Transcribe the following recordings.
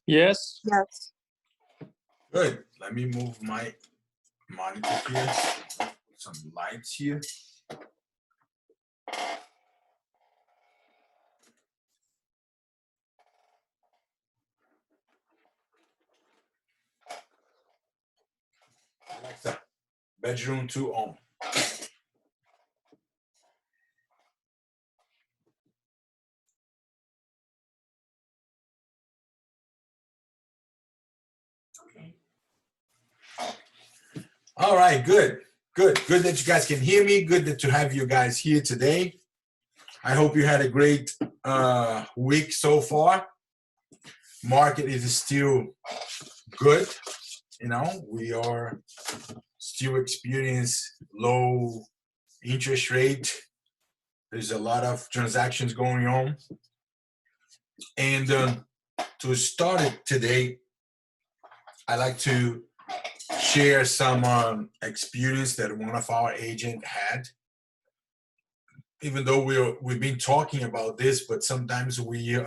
Yes. Yes. Good. Let me move my monitor here. Put some lights here. Alexa, bedroom 2 on. Okay. All right, good. Good that you guys can hear me. Good that to have you guys here today. I hope you had a great week so far. Market is still good. You know, we are still experience low interest rate. There's a lot of transactions going on. And to start it today, I like to share some experience that one of our agents had. Even though we've been talking about this, but sometimes we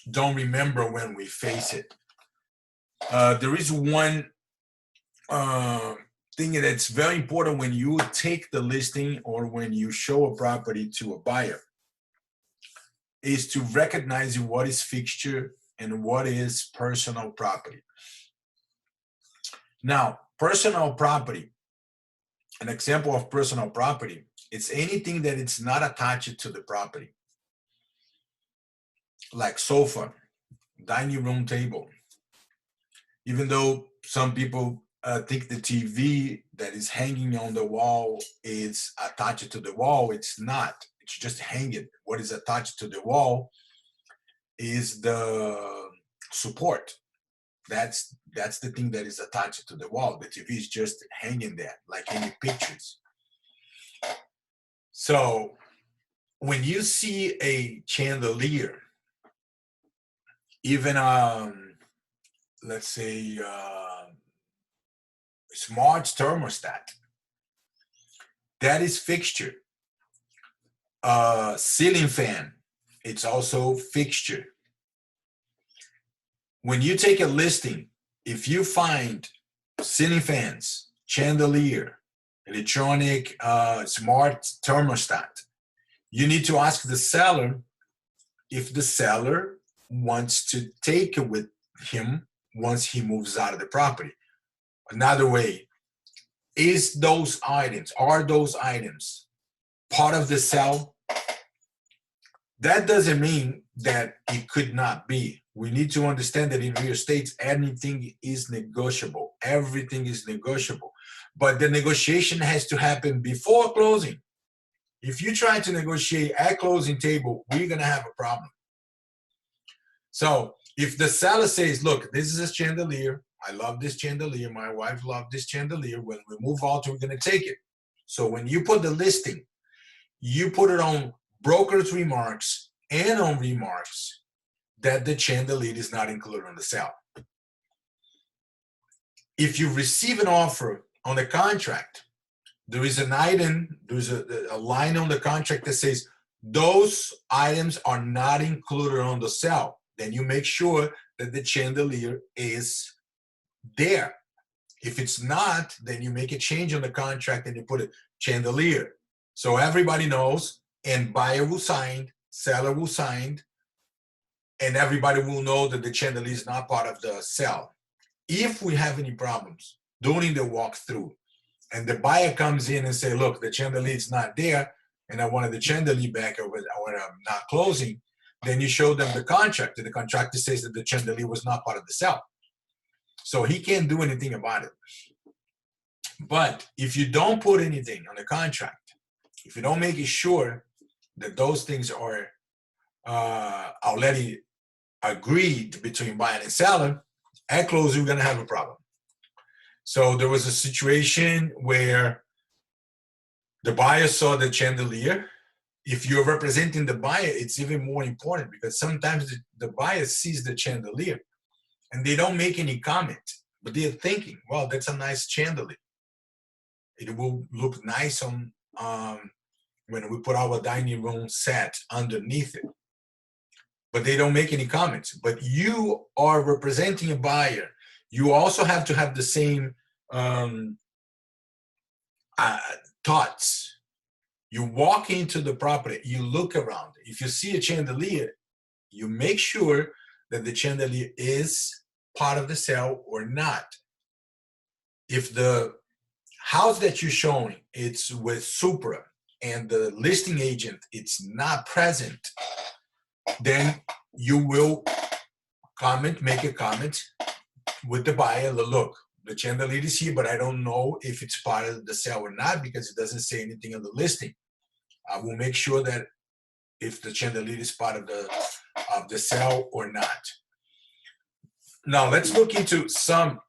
don't remember when we face it. There is one thing that's very important when you take the listing or when you show a property to a buyer, is to recognize what is fixture and what is personal property. Now, personal property, an example of personal property, it's anything that it's not attached to the property, like sofa, dining room table. Even though some people think the TV that is hanging on the wall is attached to the wall, it's not. It's just hanging. What is attached to the wall is the support. That's the thing that is attached to the wall. The TV is just hanging there, like any pictures. So when you see a chandelier, even let's say smart thermostat, that is fixture. Ceiling fan, it's also fixture. When you take a listing, if you find ceiling fans, chandelier, electronic smart thermostat, you need to ask the seller if the seller wants to take it with him once he moves out of the property. Another way, are those items part of the sale? That doesn't mean that it could not be. We need to understand that in real estate, anything is negotiable. Everything is negotiable. But the negotiation has to happen before closing. If you try to negotiate at closing table, we're going to have a problem. So if the seller says, look, this is a chandelier. I love this chandelier. My wife loved this chandelier. When we move out, we're going to take it. So when you put the listing, you put it on broker's remarks and on remarks that the chandelier is not included on the sale. If you receive an offer on the contract, there is an item, there's a line on the contract that says those items are not included on the sale. Then you make sure that the chandelier is there. If it's not, then you make a change on the contract and you put a chandelier. So everybody knows, and buyer will sign, seller will sign, and everybody will know that the chandelier is not part of the sale. If we have any problems during the walkthrough, and the buyer comes in and say, look, the chandelier is not there, and I wanted the chandelier back, or I'm not closing, then you show them the contract, and the contractor says that the chandelier was not part of the sale. So he can't do anything about it. But if you don't put anything on the contract, if you don't make it sure that those things are already agreed between buyer and seller, at closing, you're going to have a problem. So there was a situation where the buyer saw the chandelier. If you're representing the buyer, it's even more important because sometimes the buyer sees the chandelier and they don't make any comment, but they're thinking, well, that's a nice chandelier. It will look nice on when we put our dining room set underneath it. but they don't make any comments. But you are representing a buyer. You also have to have the same thoughts. You walk into the property, you look around. If you see a chandelier, you make sure that the chandelier is part of the sale or not. If the house that you're showing, it's with Supra and the listing agent, it's not present, then you will make a comment with the buyer. Look, the chandelier is here, but I don't know if it's part of the sale or not because it doesn't say anything on the listing. I will make sure that if the chandelier is part of the sale or not. Now let's look into some.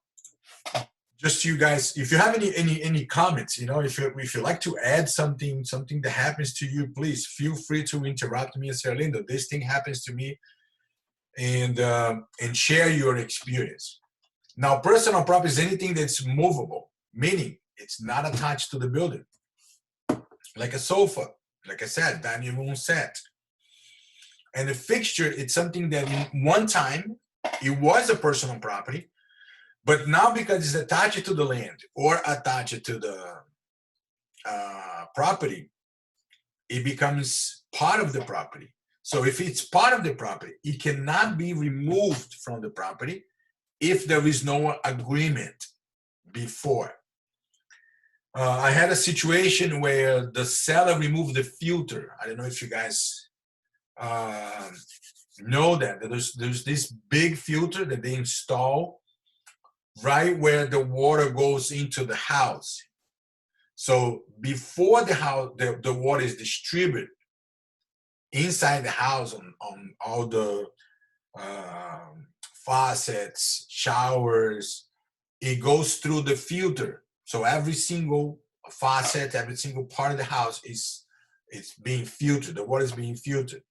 Just you guys, if you have any comments, if you like to add something that happens to you, please feel free to interrupt me and say, Arlindo, this thing happens to me, and share your experience. Now, personal property is anything that's movable, meaning it's not attached to the building, like a sofa, like I said, dining room set. And a fixture, it's something that in one time it was a personal property, but now because it's attached to the land or attached to the property, it becomes part of the property. So if it's part of the property, it cannot be removed from the property if there is no agreement before. I had a situation where the seller removed the filter. I don't know if you guys know that. There's this big filter that they install right where the water goes into the house. So before the house, the water is distributed inside the house on all the faucets, showers, it goes through the filter. So every single faucet, every single part of the house it's being filtered. The water is being filtered.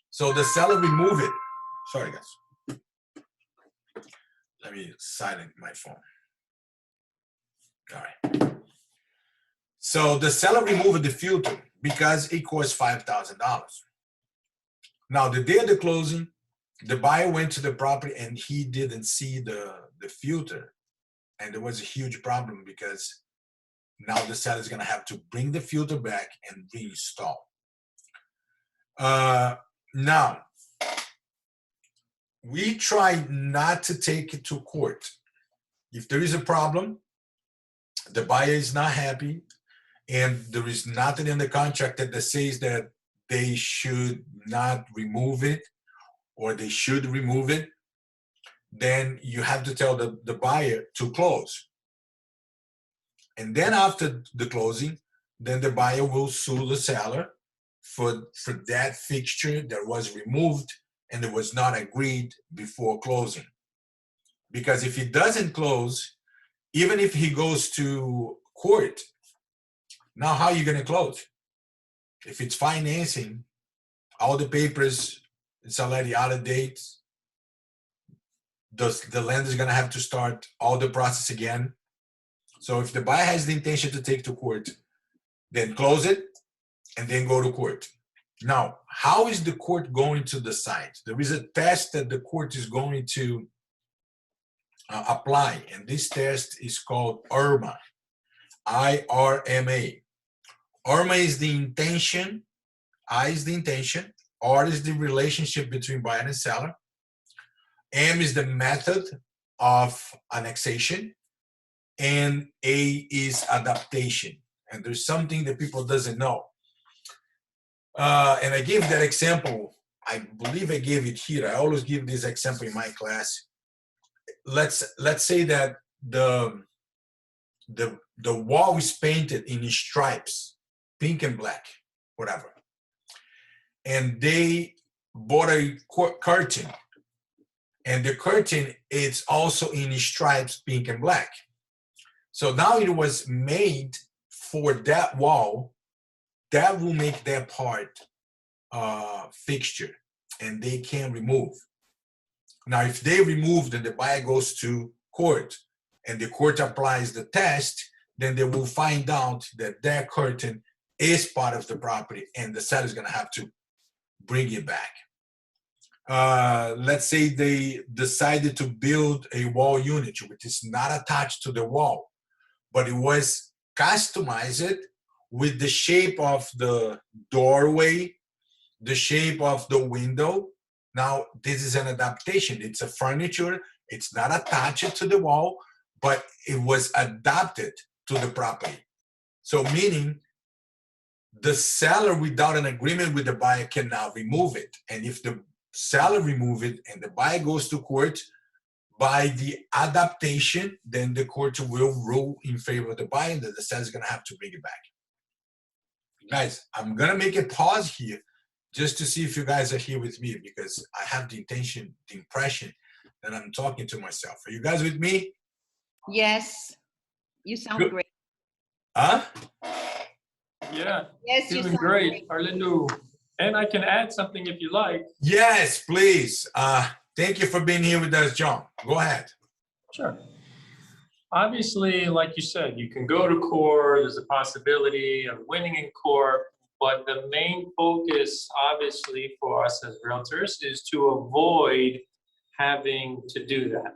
So the seller remove it. Sorry, guys. Let me silence my phone. All right. So the seller removed the filter because it cost $5,000. Now, the day of the closing, the buyer went to the property and he didn't see the filter. And there was a huge problem because now the seller is going to have to bring the filter back and reinstall. Now, we try not to take it to court. If there is a problem, the buyer is not happy, and there is nothing in the contract that says that they should not remove it or they should remove it, then you have to tell the buyer to close. And then after the closing, then the buyer will sue the seller for that fixture that was removed and it was not agreed before closing. Because if he doesn't close, even if he goes to court, now how are you going to close? If it's financing, all the papers, it's already out of date. The lender is going to have to start all the process again. So if the buyer has the intention to take to court, then close it and then go to court. Now, how is the court going to decide? There is a test that the court is going to apply, and this test is called IRMA, I-R-M-A. IRMA is the intention, I is the intention, R is the relationship between buyer and seller, M is the method of annexation, and A is adaptation. And there's something that people doesn't know. And I gave that example, I believe I gave it here. I always give this example in my class. Let's say that the wall is painted in stripes, pink and black, whatever. And they bought a curtain, and the curtain is also in stripes, pink and black. So now it was made for that wall. That will make that part fixture, and they can remove. Now, if they remove, then the buyer goes to court, and the court applies the test, then they will find out that that curtain is part of the property, and the seller is going to have to bring it back. let's say they decided to build a wall unit, which is not attached to the wall, but it was customized with the shape of the doorway, the shape of the window. Now, this is an adaptation. It's a furniture. It's not attached to the wall, but it was adapted to the property. So meaning the seller, without an agreement with the buyer, cannot remove it. And if the seller remove it and the buyer goes to court, by the adaptation, then the court will rule in favor of the buyer, and the seller is going to have to bring it back. Guys, I'm going to make a pause here just to see if you guys are here with me, because I have the impression that I'm talking to myself. Are you guys with me? Yes, you sound Good. great. Huh? Yeah, Yes, you doing sound great, Arlindo. And I can add something if you like. Yes, please. Thank you for being here with us, John. Go ahead. Sure. Obviously, like you said, you can go to court. There's a possibility of winning in court. But the main focus, obviously, for us as realtors is to avoid having to do that,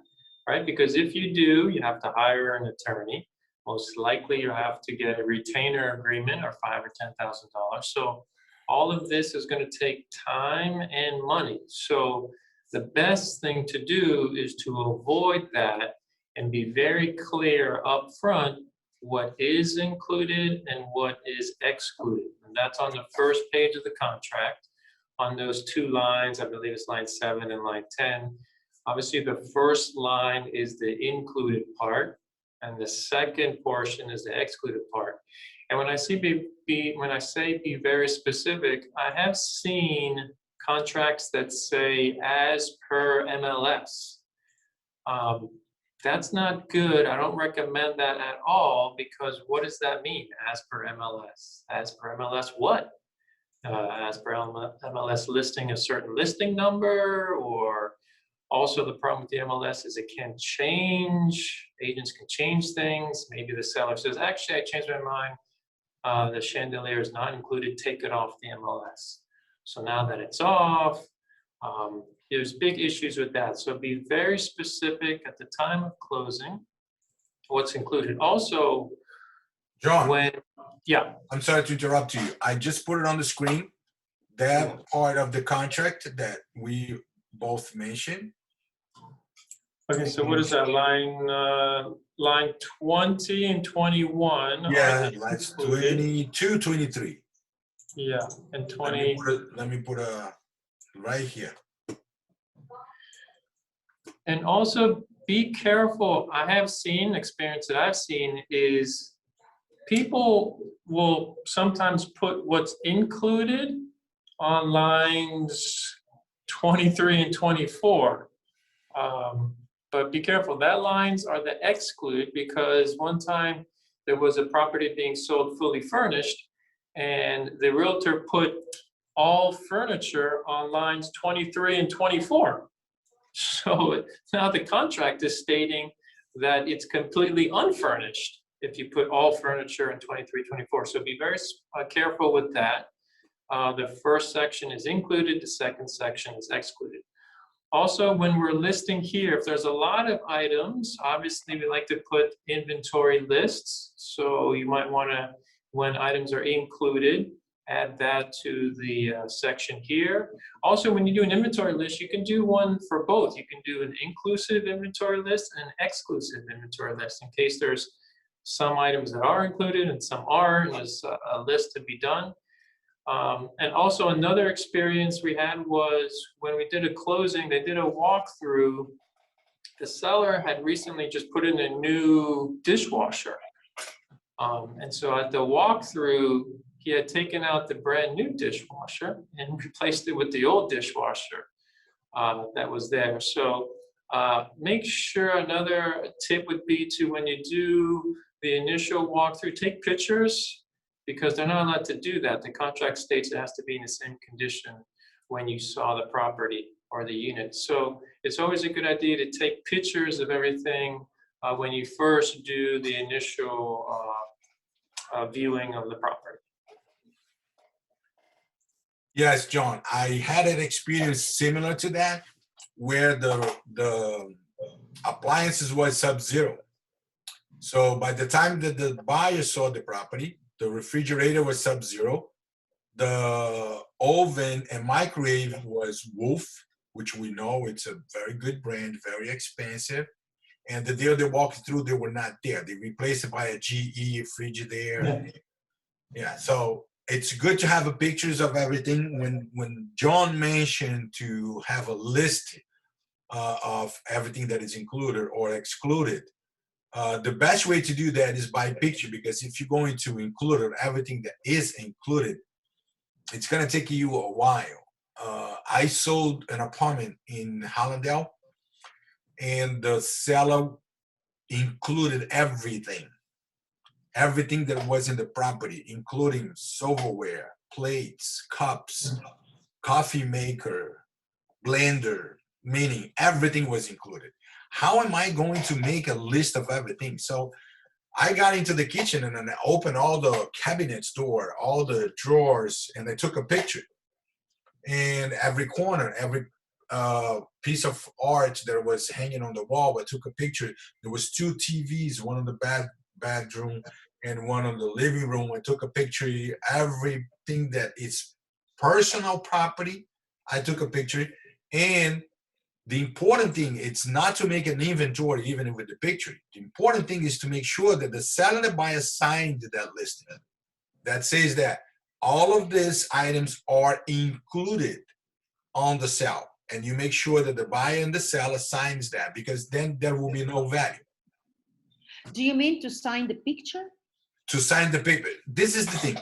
right? Because if you do, you have to hire an attorney. Most likely, you have to get a retainer agreement or $5,000 or $10,000. So all of this is going to take time and money. So the best thing to do is to avoid that and be very clear up front what is included and what is excluded. And that's on the first page of the contract. On those two lines, I believe it's line 7 and line 10. Obviously, the first line is the included part, and the second portion is the excluded part. And when I say be very specific, I have seen contracts that say as per MLS. That's not good. I don't recommend that at all, because what does that mean? As per MLS. As per MLS what? As per MLS listing a certain listing number, or also the problem with the MLS is it can change. Agents can change things. Maybe the seller says, actually, I changed my mind. The chandelier is not included. Take it off the MLS. So now that it's off, there's big issues with that. So be very specific at the time of closing what's included. Also, John, yeah. I'm sorry to interrupt you. I just put it on the screen. That part of the contract that we both mentioned. Okay, so what is that, line 20 and 21? Yeah, lines 22, 23. Yeah, and 20. Let me put a right here. And also be careful. I have seen, experience that I've seen is people will sometimes put what's included on lines 23 and 24. But be careful, that lines are the exclude, because one time there was a property being sold fully furnished, and the realtor put all furniture on lines 23 and 24. So now the contract is stating that it's completely unfurnished if you put all furniture in 23, 24. So be very careful with that. The first section is included, the second section is excluded. Also, when we're listing here, if there's a lot of items, obviously we like to put inventory lists. So you might want to, when items are included, add that to the section here. Also, when you do an inventory list, you can do one for both. You can do an inclusive inventory list and an exclusive inventory list in case there's some items that are included and some aren't. There's a list to be done. And also another experience we had was when we did a closing, they did a walkthrough. The seller had recently just put in a new dishwasher. And so at the walkthrough, he had taken out the brand new dishwasher and replaced it with the old dishwasher that was there. So make sure, another tip would be to, when you do the initial walkthrough, take pictures, because they're not allowed to do that. The contract states it has to be in the same condition when you saw the property or the unit. So it's always a good idea to take pictures of everything when you first do the initial viewing of the property. Yes, John, I had an experience similar to that where the appliances was sub-zero. So by the time that the buyer saw the property, the refrigerator was sub-zero, the oven and microwave was Wolf, which we know it's a very good brand, very expensive. And the day they walked through, they were not there. They replaced it by a GE Frigidaire. Yeah. Yeah, so it's good to have a pictures of everything. When John mentioned to have a list of everything that is included or excluded, the best way to do that is by picture, because if you're going to include everything that is included, it's going to take you a while. I sold an apartment in Hallandale, and the seller included everything that was in the property, including silverware, plates, cups, coffee maker, blender, meaning everything was included. How am I going to make a list of everything? So I got into the kitchen and then I opened all the cabinets door, all the drawers, and I took a picture. And every corner, every piece of art that was hanging on the wall, I took a picture. There was 2 TVs, one in the bedroom and one in the living room. I took a picture. Everything that is personal property, I took a picture. And the important thing, it's not to make an inventory even with the picture. The important thing is to make sure that the seller and the buyer signed that listing. That says that all of these items are included on the sale. And you make sure that the buyer and the seller signs that, because then there will be no value. Do you mean to sign the picture? To sign the paper. This is the thing.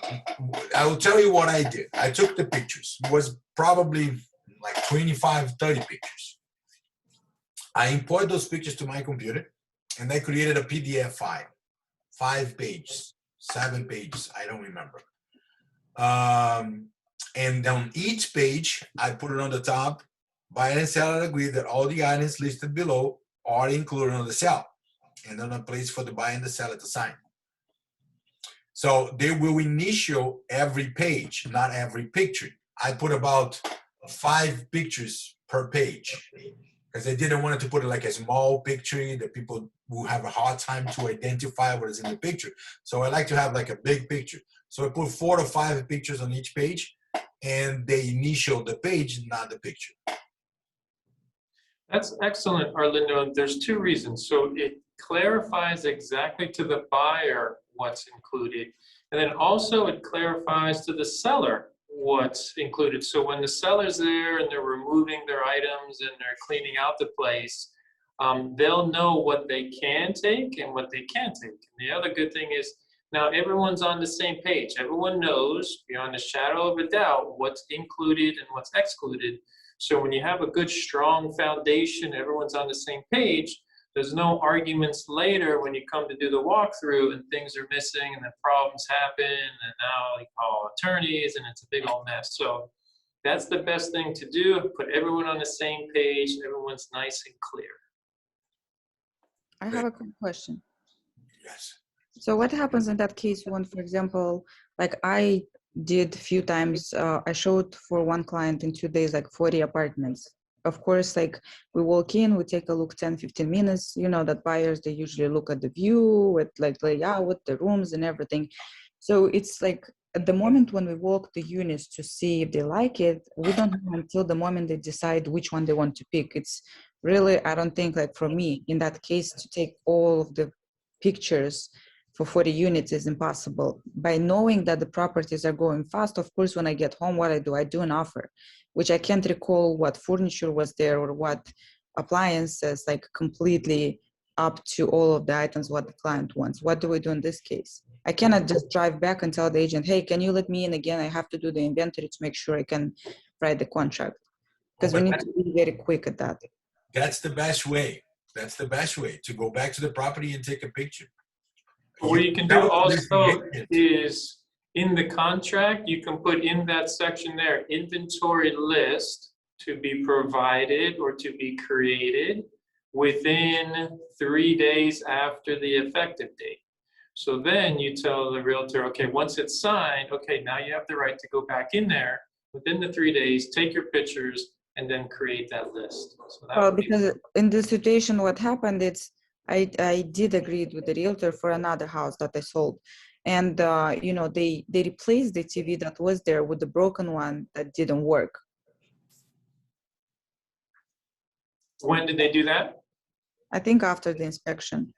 I will tell you what I did. I took the pictures. It was probably like 25, 30 pictures. I imported those pictures to my computer and I created a PDF file, 5 pages, 7 pages, I don't remember. And on each page, I put it on the top, buyer and seller agree that all the items listed below are included on the sale, and then a place for the buyer and the seller to sign. So they will initial every page, not every picture. I put about 5 pictures per page because I didn't want to put it like a small picture that people will have a hard time to identify what is in the picture. So I like to have like a big picture. So I put 4 to 5 pictures on each page, and they initial the page, not the picture. That's excellent, Arlindo. There's 2 reasons. So it clarifies exactly to the buyer what's included. And then also it clarifies to the seller what's included. So when the seller's there and they're removing their items and they're cleaning out the place, they'll know what they can take and what they can't take. And the other good thing is now everyone's on the same page. Everyone knows beyond a shadow of a doubt what's included and what's excluded. So when you have a good, strong foundation, everyone's on the same page, there's no arguments later when you come to do the walkthrough and things are missing and then problems happen and now you call attorneys and it's a big old mess. So that's the best thing to do, put everyone on the same page, everyone's nice and clear. I have a quick question. Yes. So what happens in that case when, for example, like I did a few times, I showed for one client in 2 days, like 40 apartments. Of course, like we walk in, we take a look 10, 15 minutes, you know, that buyers, they usually look at the view, at like layout, the rooms and everything. So it's like at the moment when we walk the units to see if they like it, we don't know until the moment they decide which one they want to pick. It's really, I don't think like for me, in that case, to take all of the pictures for 40 units is impossible. By knowing that the properties are going fast, of course, when I get home, what I do an offer, which I can't recall what furniture was there or what appliances, like completely up to all of the items what the client wants. What do we do in this case? I cannot just drive back and tell the agent, hey, can you let me in again? I have to do the inventory to make sure I can write the contract. Because we need to be very quick at that. That's the best way. That's the best way, to go back to the property and take a picture. What you can do also is in the contract, you can put in that section there, inventory list to be provided or to be created within 3 days after the effective date. So then you tell the realtor, okay, once it's signed, okay, now you have the right to go back in there within the 3 days, take your pictures and then create that list. So that Well, would be because in this situation, what happened, it's I did agree with the realtor for another house that I sold. And, you know, they replaced the TV that was there with the broken one that didn't work. when did they do that? I think after the inspection.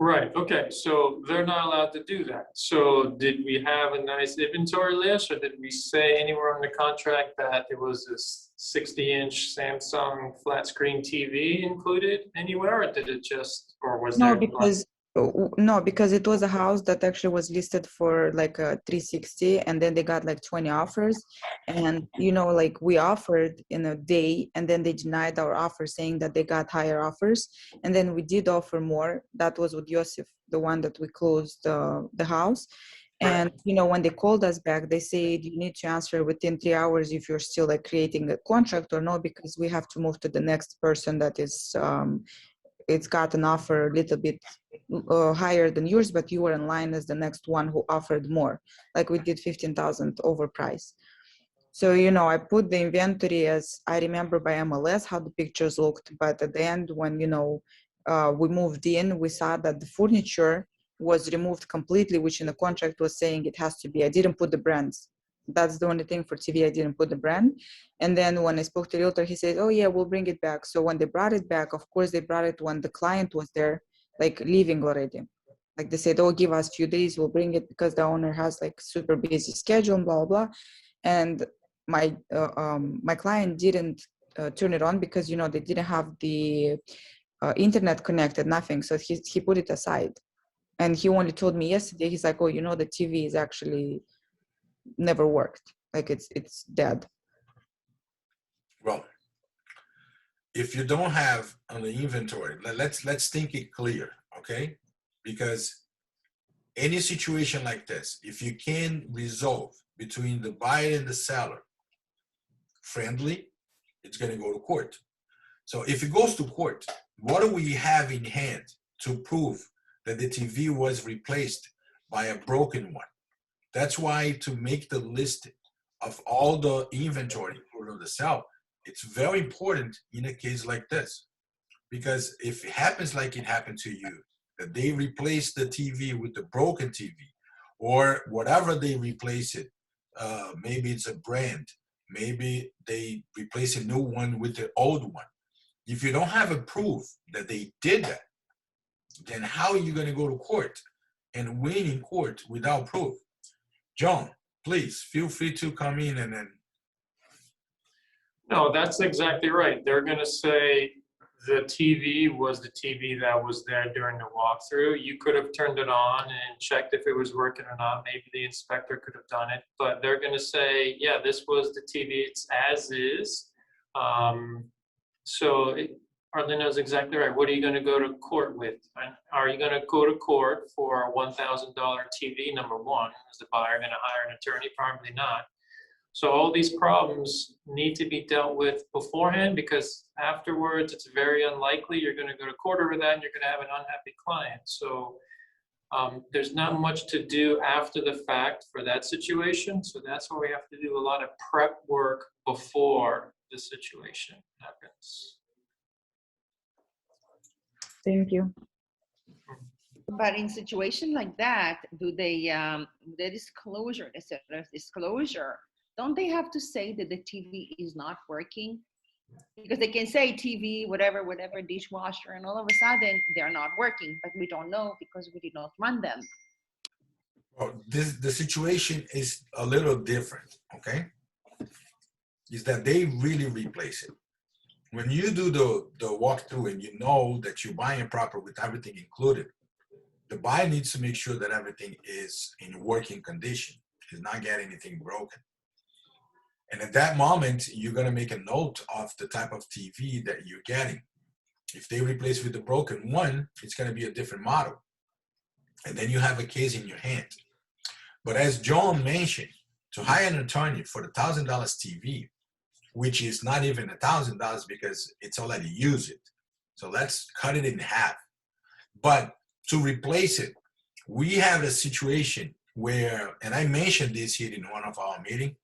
Right, okay, so they're not allowed to do that. So did we have a nice inventory list, or did we say anywhere on the contract that there was this 60-inch Samsung flat screen TV included anywhere, or did it just, or was No, there? because no, because it was a house that actually was listed for like a 360, and then they got like 20 offers. And you know, like we offered in a day, and then they denied our offer, saying that they got higher offers. And then we did offer more. That was with Yosef, the one that we closed the house. And you know, when they called us back, they said you need to answer within 3 hours if you're still like creating a contract or no, because we have to move to the next person that is it's got an offer a little bit higher than yours, but you were in line as the next one who offered more. Like we did 15,000 overprice. So, you know, I put the inventory as I remember by MLS how the pictures looked, but at the end, when, you know, we moved in, we saw that the furniture was removed completely, which in the contract was saying it has to be. I didn't put the brands. That's the only thing for TV. I didn't put the brand. And then when I spoke to the realtor, he said, oh yeah, we'll bring it back. So when they brought it back, of course, they brought it when the client was there, like leaving already. Like they said, oh, give us a few days, we'll bring it because the owner has like super busy schedule and blah, blah, blah. And my client didn't turn it on because, you know, they didn't have the internet connected, nothing. So he put it aside. And he only told me yesterday, he's like, oh, you know, the TV is actually never worked. Like it's dead. Well, if you don't have on the inventory, let's think it clear, okay? Because any situation like this, if you can resolve between the buyer and the seller friendly, it's going to go to court. So if it goes to court, what do we have in hand to prove that the TV was replaced by a broken one? That's why to make the list of all the inventory put on the sale, it's very important in a case like this. Because if it happens like it happened to you, that they replace the TV with the broken TV, or whatever they replace it, maybe it's a brand, maybe they replace a new one with the old one. If you don't have a proof that they did that, then how are you going to go to court and win in court without proof? John, please feel free to come in and then. No, that's exactly right. They're gonna say the TV was the TV that was there during the walkthrough. You could have turned it on and checked if it was working or not. Maybe the inspector could have done it, but they're gonna say, yeah, this was the TV, it's as is. So Arleno's exactly right. What are you gonna go to court with? And are you gonna go to court for a $1,000 TV, number one? Is the buyer gonna hire an attorney? Probably not. So all these problems need to be dealt with beforehand, because afterwards it's very unlikely you're going to go to court over that and you're going to have an unhappy client. So there's not much to do after the fact for that situation. So that's why we have to do a lot of prep work before the situation happens. Thank you. But in situation like that, do they, the disclosure, the seller's disclosure, don't they have to say that the TV is not working? Because they can say TV, whatever, dishwasher, and all of a sudden they're not working, but we don't know because we did not run them. Well, the situation is a little different, okay? Is that they really replace it. When you do the walkthrough and you know that you're buying proper with everything included, the buyer needs to make sure that everything is in working condition, is not getting anything broken. And at that moment, you're going to make a note of the type of TV that you're getting. If they replace with the broken one, it's going to be a different model. And then you have a case in your hand. But as John mentioned, to hire an attorney for the $1,000 TV, which is not even $1,000 because it's already used it. So let's cut it in half. But to replace it, we have a situation where, and I mentioned this here in one of our meetings,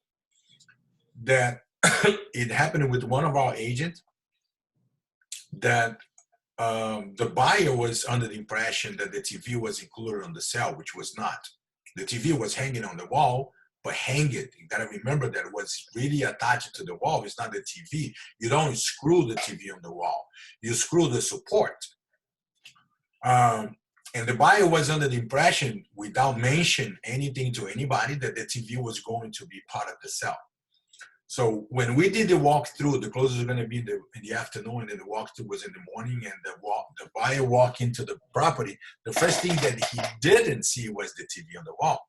that it happened with one of our agents that the buyer was under the impression that the TV was included on the sale, which was not. The TV was hanging on the wall, but hang it. You gotta remember that what's really attached to the wall is not the TV. You don't screw the TV on the wall. You screw the support. And the buyer was under the impression, without mentioning anything to anybody, that the TV was going to be part of the sale. So when we did the walkthrough, the closing was going to be in the afternoon, and then the walkthrough was in the morning, and the buyer walked into the property. The first thing that he didn't see was the TV on the wall.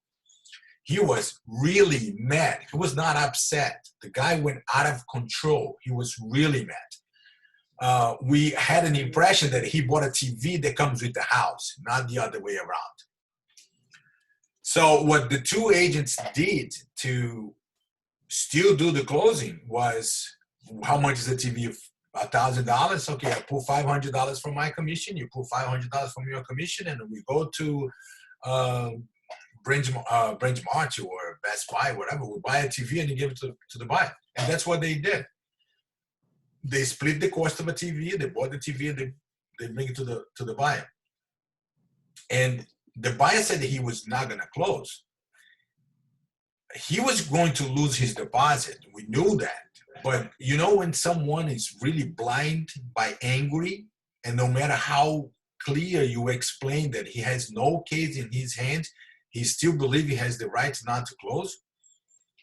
He was really mad. He was not upset. The guy went out of control. He was really mad. We had an impression that he bought a TV that comes with the house, not the other way around. So what the two agents did to still do the closing was, how much is the TV? $1,000. Okay, I pull $500 from my commission. You pull $500 from your commission, and we go to Branch Mart or Best Buy, whatever. We buy a TV and you give it to the buyer, and that's what they did. They split the cost of a TV. They bought the TV and they bring it to the buyer. And the buyer said that he was not going to close. He was going to lose his deposit. We knew that. But you know, when someone is really blind by angry, and no matter how clear you explain that he has no case in his hands, he still believes he has the right not to close.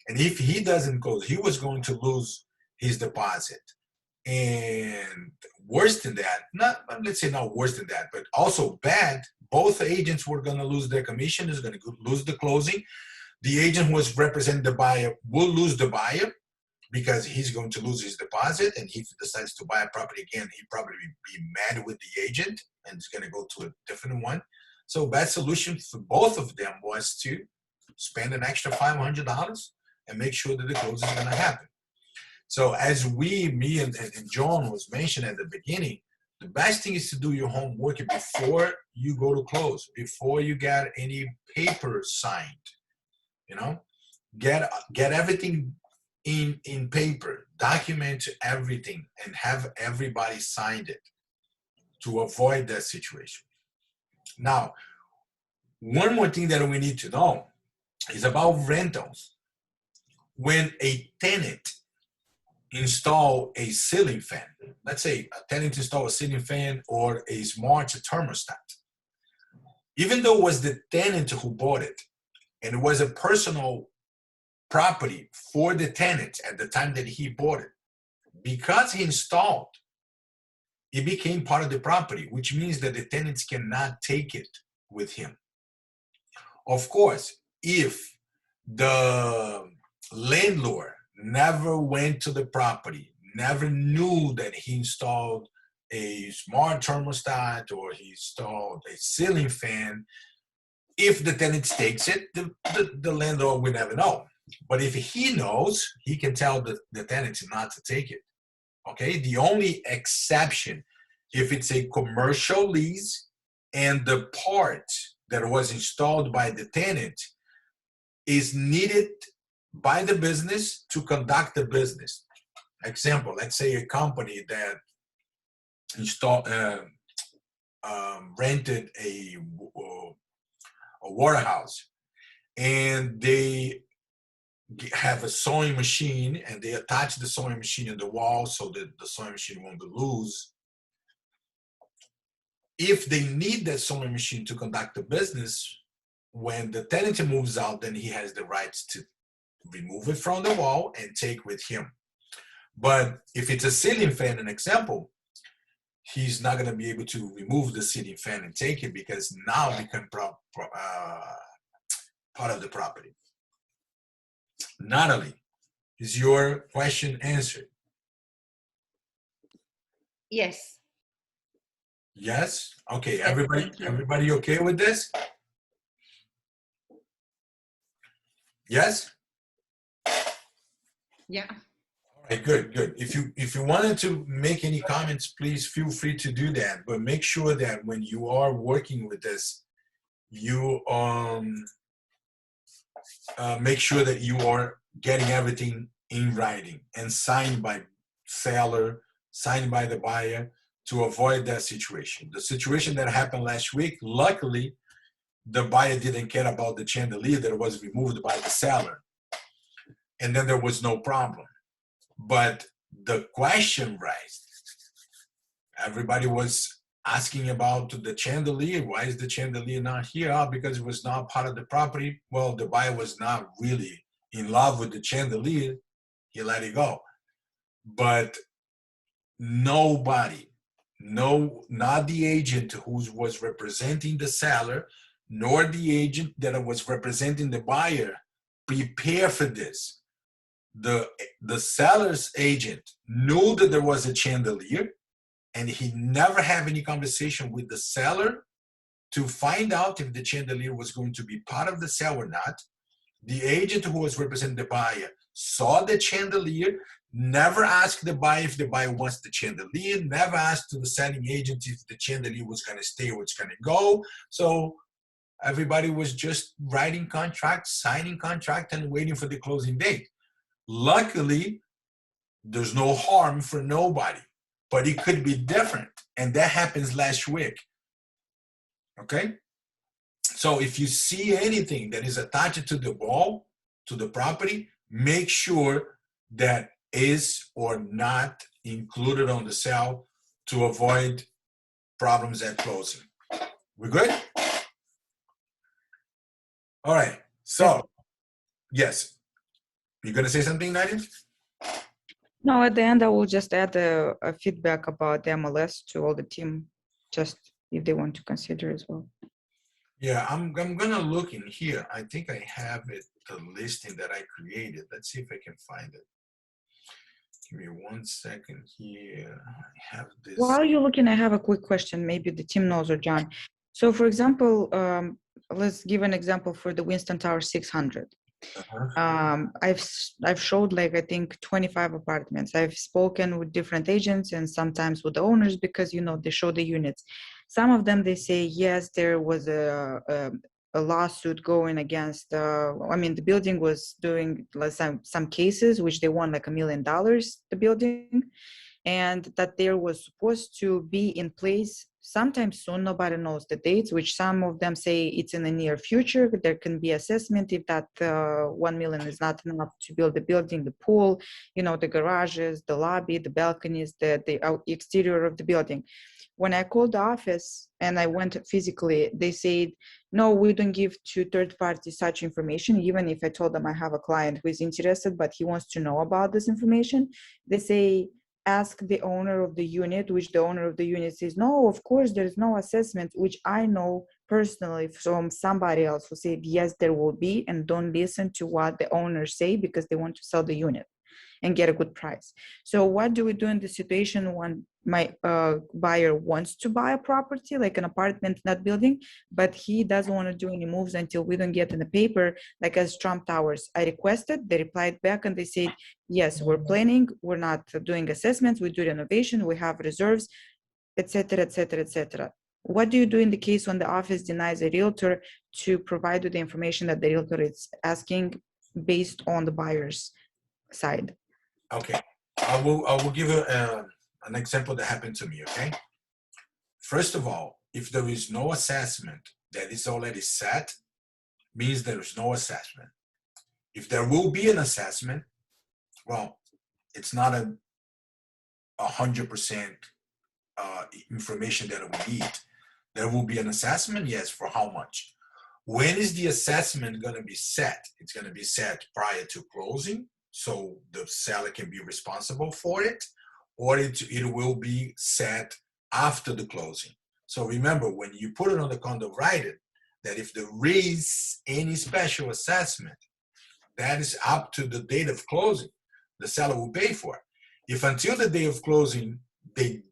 And if he doesn't close, he was going to lose his deposit. And worse than that, let's say not worse than that, but also bad, both agents were going to lose their commission, is going to lose the closing. The agent who was representing the buyer will lose the buyer because he's going to lose his deposit. And if he decides to buy a property again, he'd probably be mad with the agent and it's going to go to a different one. So best solution for both of them was to spend an extra $500 and make sure that the closing is going to happen. So as me and John was mentioning at the beginning, the best thing is to do your homework before you go to close, before you get any paper signed. You know, get everything in paper, document everything, and have everybody sign it to avoid that situation. Now, one more thing that we need to know is about rentals. When a tenant install a ceiling fan, let's say a tenant install a ceiling fan or a smart thermostat, even though it was the tenant who bought it, and it was a personal property for the tenant at the time that he bought it, because he installed, it became part of the property, which means that the tenants cannot take it with him. Of course, if the landlord never went to the property, never knew that he installed a smart thermostat or he installed a ceiling fan, if the tenant takes it, the landlord will never know. But if he knows, he can tell the tenant not to take it. Okay? The only exception, if it's a commercial lease and the part that was installed by the tenant is needed by the business to conduct the business. Example, let's say a company that rented a warehouse, and they have a sewing machine, and they attach the sewing machine in the wall so that the sewing machine won't be loose. If they need that sewing machine to conduct the business, when the tenant moves out, then he has the rights to remove it from the wall and take with him. But if it's a ceiling fan, an example, he's not going to be able to remove the ceiling fan and take it because now it becomes part of the property. Natalie, is your question answered? Yes. Yes? Okay, Yes, everybody okay with this? Yes? Yeah. All right, good. If you wanted to make any comments, please feel free to do that. But make sure that when you are working with this, you make sure that you are getting everything in writing and signed by seller, signed by the buyer to avoid that situation. The situation that happened last week, luckily, the buyer didn't care about the chandelier that was removed by the seller. And then there was no problem. But the question raised, everybody was asking about the chandelier. Why is the chandelier not here? Oh, because it was not part of the property. Well, the buyer was not really in love with the chandelier. He let it go. But nobody, no, not the agent who was representing the seller, nor the agent that was representing the buyer, prepare for this. The seller's agent knew that there was a chandelier, and he never had any conversation with the seller to find out if the chandelier was going to be part of the sale or not. The agent who was representing the buyer saw the chandelier, never asked the buyer if the buyer wants the chandelier, never asked to the selling agent if the chandelier was going to stay or it's going to go. So everybody was just writing contracts, signing contract, and waiting for the closing date. Luckily, there's no harm for nobody, but it could be different. And that happens last week. Okay? So if you see anything that is attached to the wall, to the property, make sure that is or not included on the sale to avoid problems at closing. We good? All right. So, yes. You're going to say something, Nadia? No, at the end, I will just add a feedback about the MLS to all the team, just if they want to consider as well. Yeah, I'm gonna look in here. I think I have it, the listing that I created. Let's see if I can find it. Give me 1 second here. I have this. While you're looking, I have a quick question. Maybe the team knows or John. So, for example, let's give an example for the Winston Tower 600. I've showed like I think 25 apartments. I've spoken with different agents and sometimes with the owners because they show the units. Some of them they say yes, there was a lawsuit going against. The building was doing like some cases which they won like $1 million. The building. And that there was supposed to be in place sometime soon. Nobody knows the dates, which some of them say it's in the near future. There can be assessment if that 1 million is not enough to build the building, the pool, the garages, the lobby, the balconies, the exterior of the building. When I called the office and I went physically, they said, no, we don't give to third parties such information. Even if I told them I have a client who is interested, but he wants to know about this information, they say, ask the owner of the unit, which the owner of the unit says, no, of course, there's no assessment, which I know personally from somebody else who said, yes, there will be, and don't listen to what the owners say because they want to sell the unit and get a good price. So what do we do in the situation when my buyer wants to buy a property, like an apartment, not building, but he doesn't want to do any moves until we don't get in the paper, like as Trump Towers. I requested, they replied back and they said, yes, we're planning, we're not doing assessments, we do renovation, we have reserves, etc., etc., etc. What do you do in the case when the office denies a realtor to provide you the information that the realtor is asking based on the buyer's side? Okay, I will give you an example that happened to me, okay? First of all, if there is no assessment that is already set, means there is no assessment. If there will be an assessment, well, it's not 100% information that we need. There will be an assessment, yes, for how much? When is the assessment going to be set? It's going to be set prior to closing, so the seller can be responsible for it, or it will be set after the closing. So remember, when you put it on the condo, write it, that if there is any special assessment, that is up to the date of closing, the seller will pay for it. If until the day of closing, they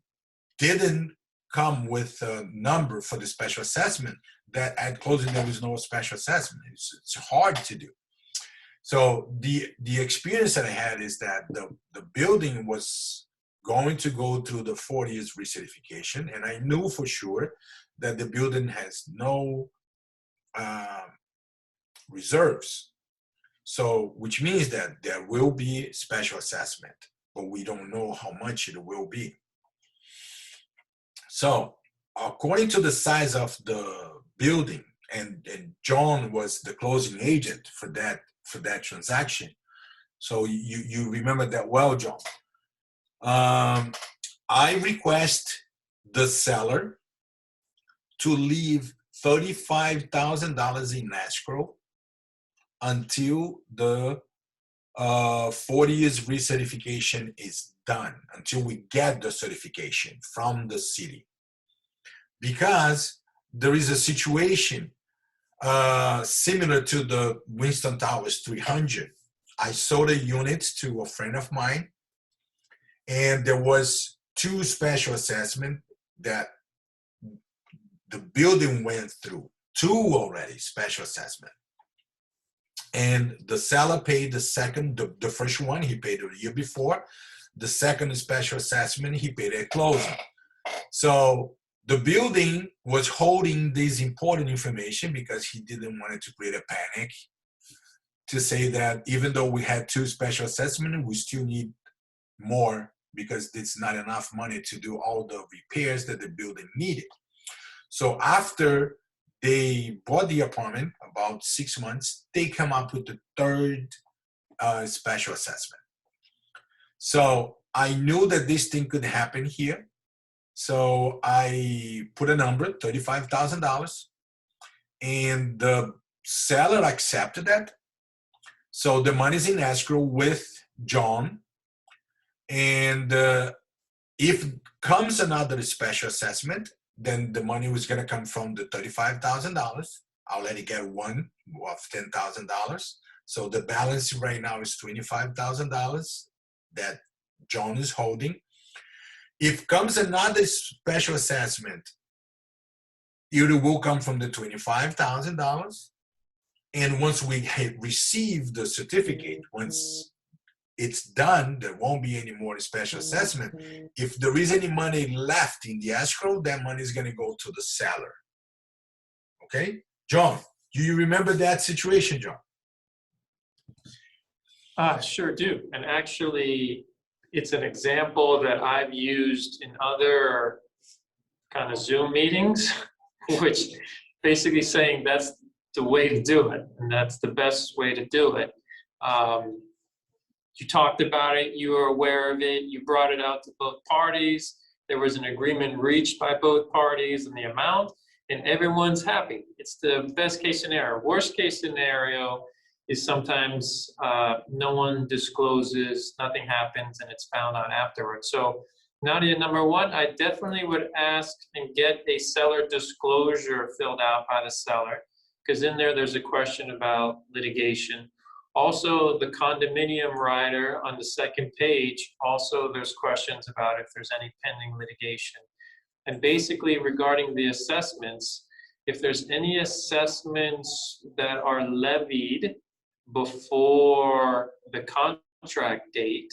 didn't come with a number for the special assessment, that at closing there was no special assessment. It's hard to do. So the experience that I had is that the building was going to go through the 40 years recertification, and I knew for sure that the building has no reserves. So, which means that there will be special assessment, but we don't know how much it will be. So, according to the size of the building, and John was the closing agent for that transaction. So you remember that well, John. I request the seller to leave $35,000 in escrow until the 40 years recertification is done, until we get the certification from the city. Because there is a situation similar to the Winston Towers 300. I sold a unit to a friend of mine, and there was 2 special assessment that the building went through, 2 already special assessment. And the seller paid the second, the first one he paid a year before. The second special assessment he paid at closing. So the building was holding this important information because he didn't want it to create a panic, to say that even though we had 2 special assessments, we still need more because it's not enough money to do all the repairs that the building needed. So after they bought the apartment, about 6 months, they come up with the 3rd special assessment. So I knew that this thing could happen here. So I put a number, $35,000, and the seller accepted that. So the money's in escrow with John. And if comes another special assessment, then the money was going to come from the $35,000. I'll let it get one of $10,000. So the balance right now is $25,000 that John is holding. If comes another special assessment, it will come from the $25,000. And once we receive the certificate, once it's done, there won't be any more special assessment. If there is any money left in the escrow, that money is going to go to the seller. Okay? John, do you remember that situation, John? Sure do. And actually, it's an example that I've used in other kind of Zoom meetings, which basically saying that's the way to do it, and that's the best way to do it. You talked about it, you were aware of it, you brought it out to both parties, there was an agreement reached by both parties and the amount, and everyone's happy. It's the best case scenario. Worst case scenario is sometimes no one discloses, nothing happens, and it's found out afterwards. So Nadia, number one, I definitely would ask and get a seller disclosure filled out by the seller, because in there's a question about litigation. Also, the condominium rider on the second page, also there's questions about if there's any pending litigation. And basically regarding the assessments, if there's any assessments that are levied before the contract date,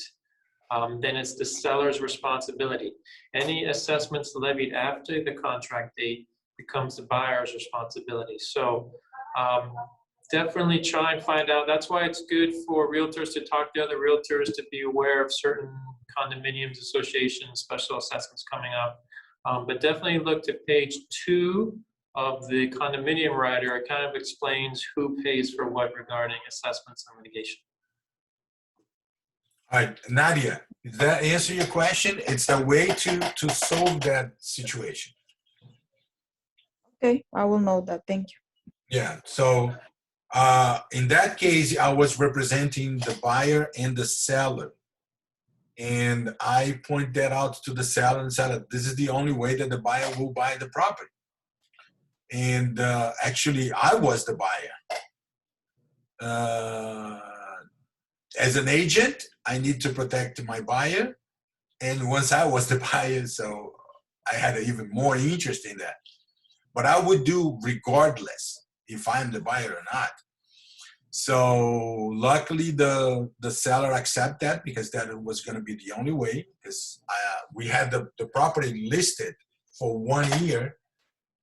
then it's the seller's responsibility. Any assessments levied after the contract date becomes the buyer's responsibility. So definitely try and find out. That's why it's good for realtors to talk to other realtors, to be aware of certain condominiums, associations, special assessments coming up. But definitely look to page 2 of the condominium rider. It kind of explains who pays for what regarding assessments and litigation. All right, Nadia, does that answer your question? It's the way to solve that situation. Okay, I will note that. Thank you. Yeah, so in that case, I was representing the buyer and the seller. And I point that out to the seller and said, this is the only way that the buyer will buy the property. And actually, I was the buyer. As an agent, I need to protect my buyer. And once I was the buyer, so I had even more interest in that. But I would do regardless if I'm the buyer or not. So luckily the seller accepted that, because that was going to be the only way, because we had the property listed for 1 year,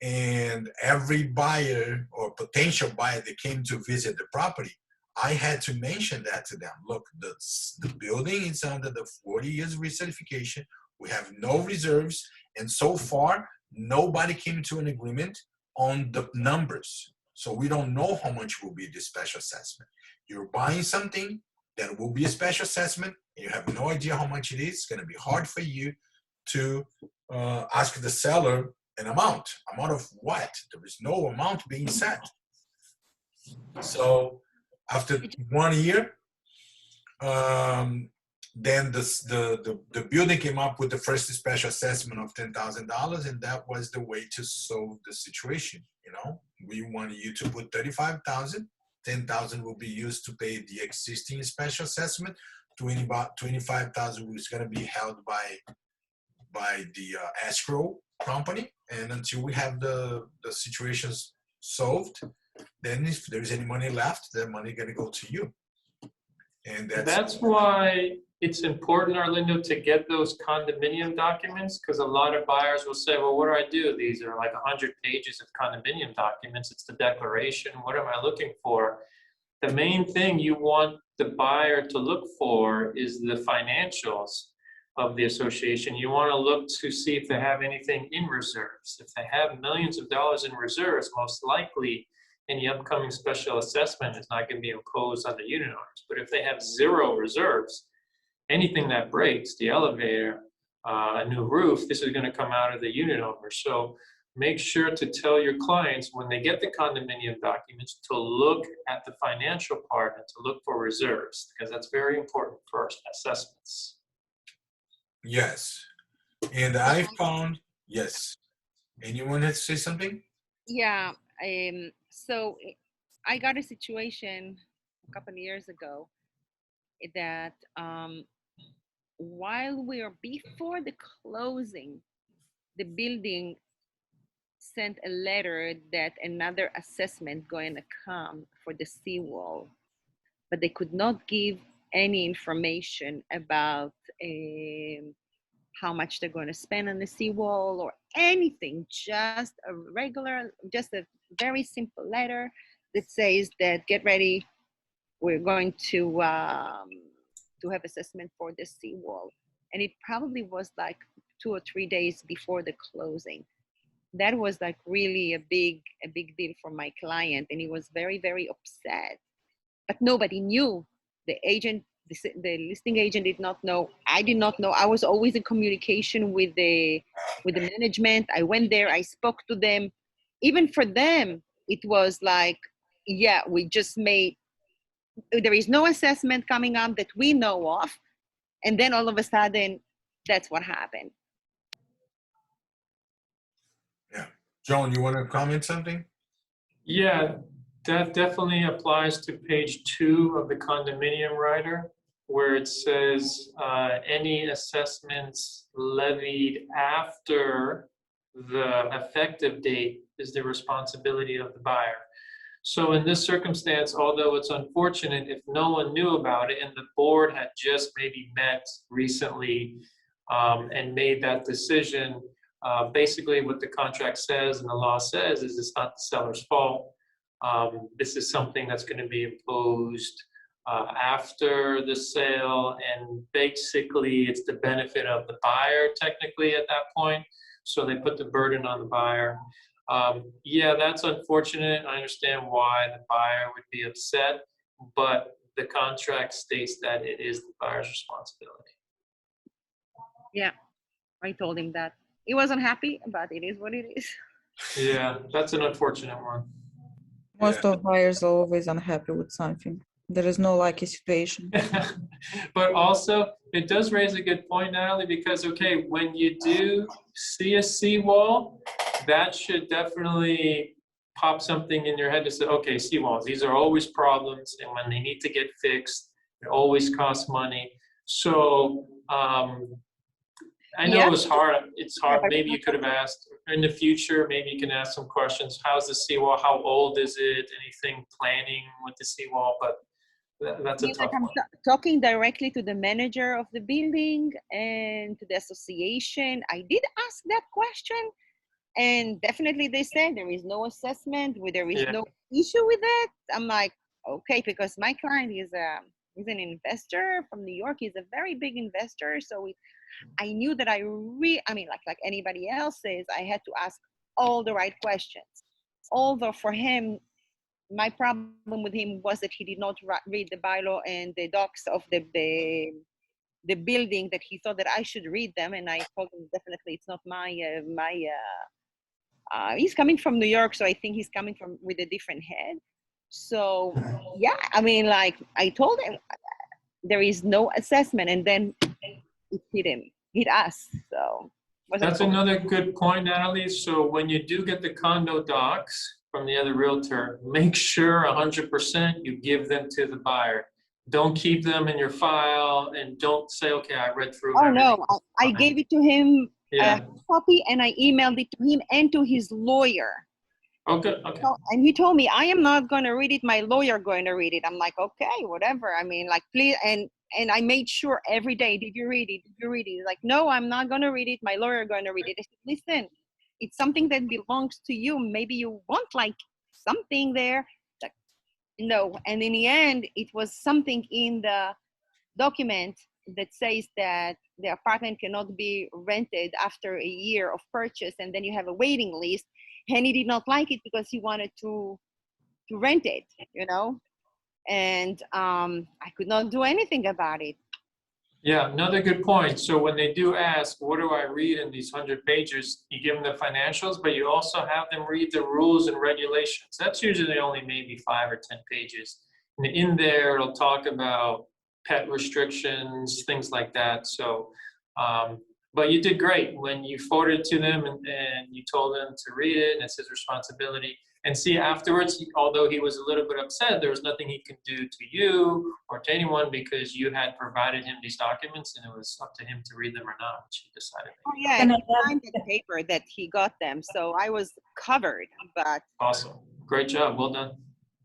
and every buyer or potential buyer that came to visit the property, I had to mention that to them. Look, the building is under the 40 years recertification. We have no reserves. And so far, nobody came to an agreement on the numbers. So we don't know how much will be the special assessment. You're buying something that will be a special assessment, and you have no idea how much it is. It's going to be hard for you to ask the seller an amount. Amount of what? There is no amount being set. So after 1 year, then the building came up with the first special assessment of $10,000, and that was the way to solve the situation. You know, we want you to put 35,000. 10,000 will be used to pay the existing special assessment. 25,000 is going to be held by the escrow company, and until we have the situations solved, then if there's any money left, the money going to go to you. And that's why it's important, Arlindo, to get those condominium documents, because a lot of buyers will say, well, what do I do? These are like 100 pages of condominium documents. It's the declaration. What am I looking for? The main thing you want the buyer to look for is the financials of the association. You want to look to see if they have anything in reserves. If they have millions of dollars in reserves, most likely any upcoming special assessment is not going to be imposed on the unit owners. But if they have zero reserves, anything that breaks, the elevator, a new roof, this is going to come out of the unit owner. So make sure to tell your clients when they get the condominium documents to look at the financial part and to look for reserves, because that's very important for assessments. Yes. And I found, yes. Anyone has to say something? Yeah. So I got a situation a couple of years ago that while we were before the closing, the building sent a letter that another assessment going to come for the seawall, but they could not give any information about how much they're going to spend on the seawall or anything. Just a very simple letter that says that get ready, we're going to have assessment for the seawall, and it probably was like 2 or 3 days before the closing. That was like really a big deal for my client, and he was very, very upset. But nobody knew. The agent, the listing agent did not know. I did not know. I was always in communication with the management. I went there, I spoke to them. Even for them, it was like, yeah, there is no assessment coming up that we know of. And then all of a sudden, that's what happened. Yeah. Joan, you want to comment something? Yeah, that definitely applies to page 2 of the condominium rider, where it says any assessments levied after the effective date is the responsibility of the buyer. So in this circumstance, although it's unfortunate, if no one knew about it and the board had just maybe met recently and made that decision, basically what the contract says and the law says is it's not the seller's fault. This is something that's going to be imposed after the sale, and basically it's the benefit of the buyer technically at that point. So they put the burden on the buyer. Yeah, that's unfortunate. I understand why the buyer would be upset, but the contract states that it is the buyer's responsibility. Yeah, I told him that. He wasn't happy, but it is what it is. Yeah, that's an unfortunate one. Most of buyers are always unhappy with something. There is no lucky situation. But also, it does raise a good point, Natalie, because, okay, when you do see a seawall, that should definitely pop something in your head to say, okay, seawalls, these are always problems, and when they need to get fixed, it always costs money. So I know it's hard. It's hard. Maybe you could have asked in the future, maybe you can ask some questions. How's the seawall? How old is it? Anything planning with the seawall? But that's a tough one. Talking directly to the manager of the building and to the association, I did ask that question, and definitely they said there is no assessment, there is no issue with that. I'm like, okay, because my client is an investor from New York. He's a very big investor, so I knew that I mean, like anybody else says, I had to ask all the right questions. Although for him, my problem with him was that he did not read the bylaw and the docs of the building, that he thought that I should read them, and I told him definitely it's not he's coming from New York, so I think he's coming from with a different head. So yeah, I mean, like I told him there is no assessment, and then it hit us. So wasn't That's fun. another good point, Natalie. So when you do get the condo docs from the other realtor, make sure 100% you give them to the buyer. Don't keep them in your file and don't say, okay, I read through Oh everything. no, I gave it to him, Yeah. a copy, and I emailed it to him and to his lawyer. Okay, okay. So, and he told me, I am not going to read it. My lawyer going to read it. I'm like, okay, whatever. I mean, like, please. And I made sure every day, did you read it? Did you read it? He's like, no, I'm not going to read it. My lawyer going to read it. I said, listen, it's something that belongs to you. Maybe you want like something there. Like, no. And in the end, it was something in the document that says that the apartment cannot be rented after a year of purchase, and then you have a waiting list. And he did not like it because he wanted to rent it, and I could not do anything about it. Yeah, another good point. So when they do ask, what do I read in these 100 pages? You give them the financials, but you also have them read the rules and regulations. That's usually only maybe 5 or 10 pages. And in there, it'll talk about pet restrictions, things like that. So, but you did great when you forwarded it to them and you told them to read it, and it's his responsibility. And see, afterwards, although he was a little bit upset, there was nothing he could do to you or to anyone because you had provided him these documents, and it was up to him to read them or not, which he decided. Oh yeah, Can and I he add- signed the paper that he got them, so I was covered. But Awesome. Great job. Well done.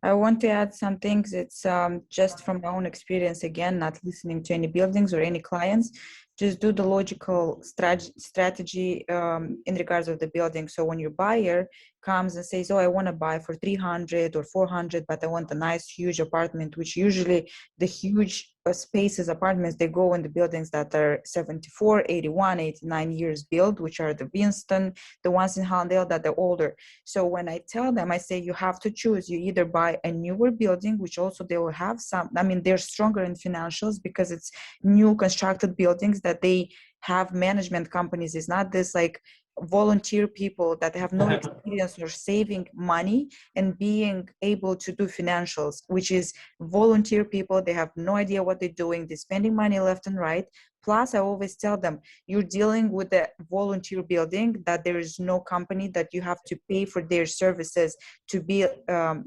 I want to add some things. It's just from my own experience, again, not listening to any buildings or any clients. Just do the logical strategy in regards of the building. So when your buyer comes and says, oh, I want to buy for 300 or 400, but I want a nice, huge apartment, which usually the huge spaces apartments, they go in the buildings that are 74, 81, 89 years built, which are the Winston, the ones in Hollandale that are older. So when I tell them, I say, you have to choose. You either buy a newer building, which also they will have some, I mean, they're stronger in financials because it's new constructed buildings that they have management companies. It's not this like volunteer people that have no experience or saving money and being able to do financials, which is volunteer people. They have no idea what they're doing. They're spending money left and right. Plus, I always tell them, you're dealing with a volunteer building, that there is no company that you have to pay for their services to be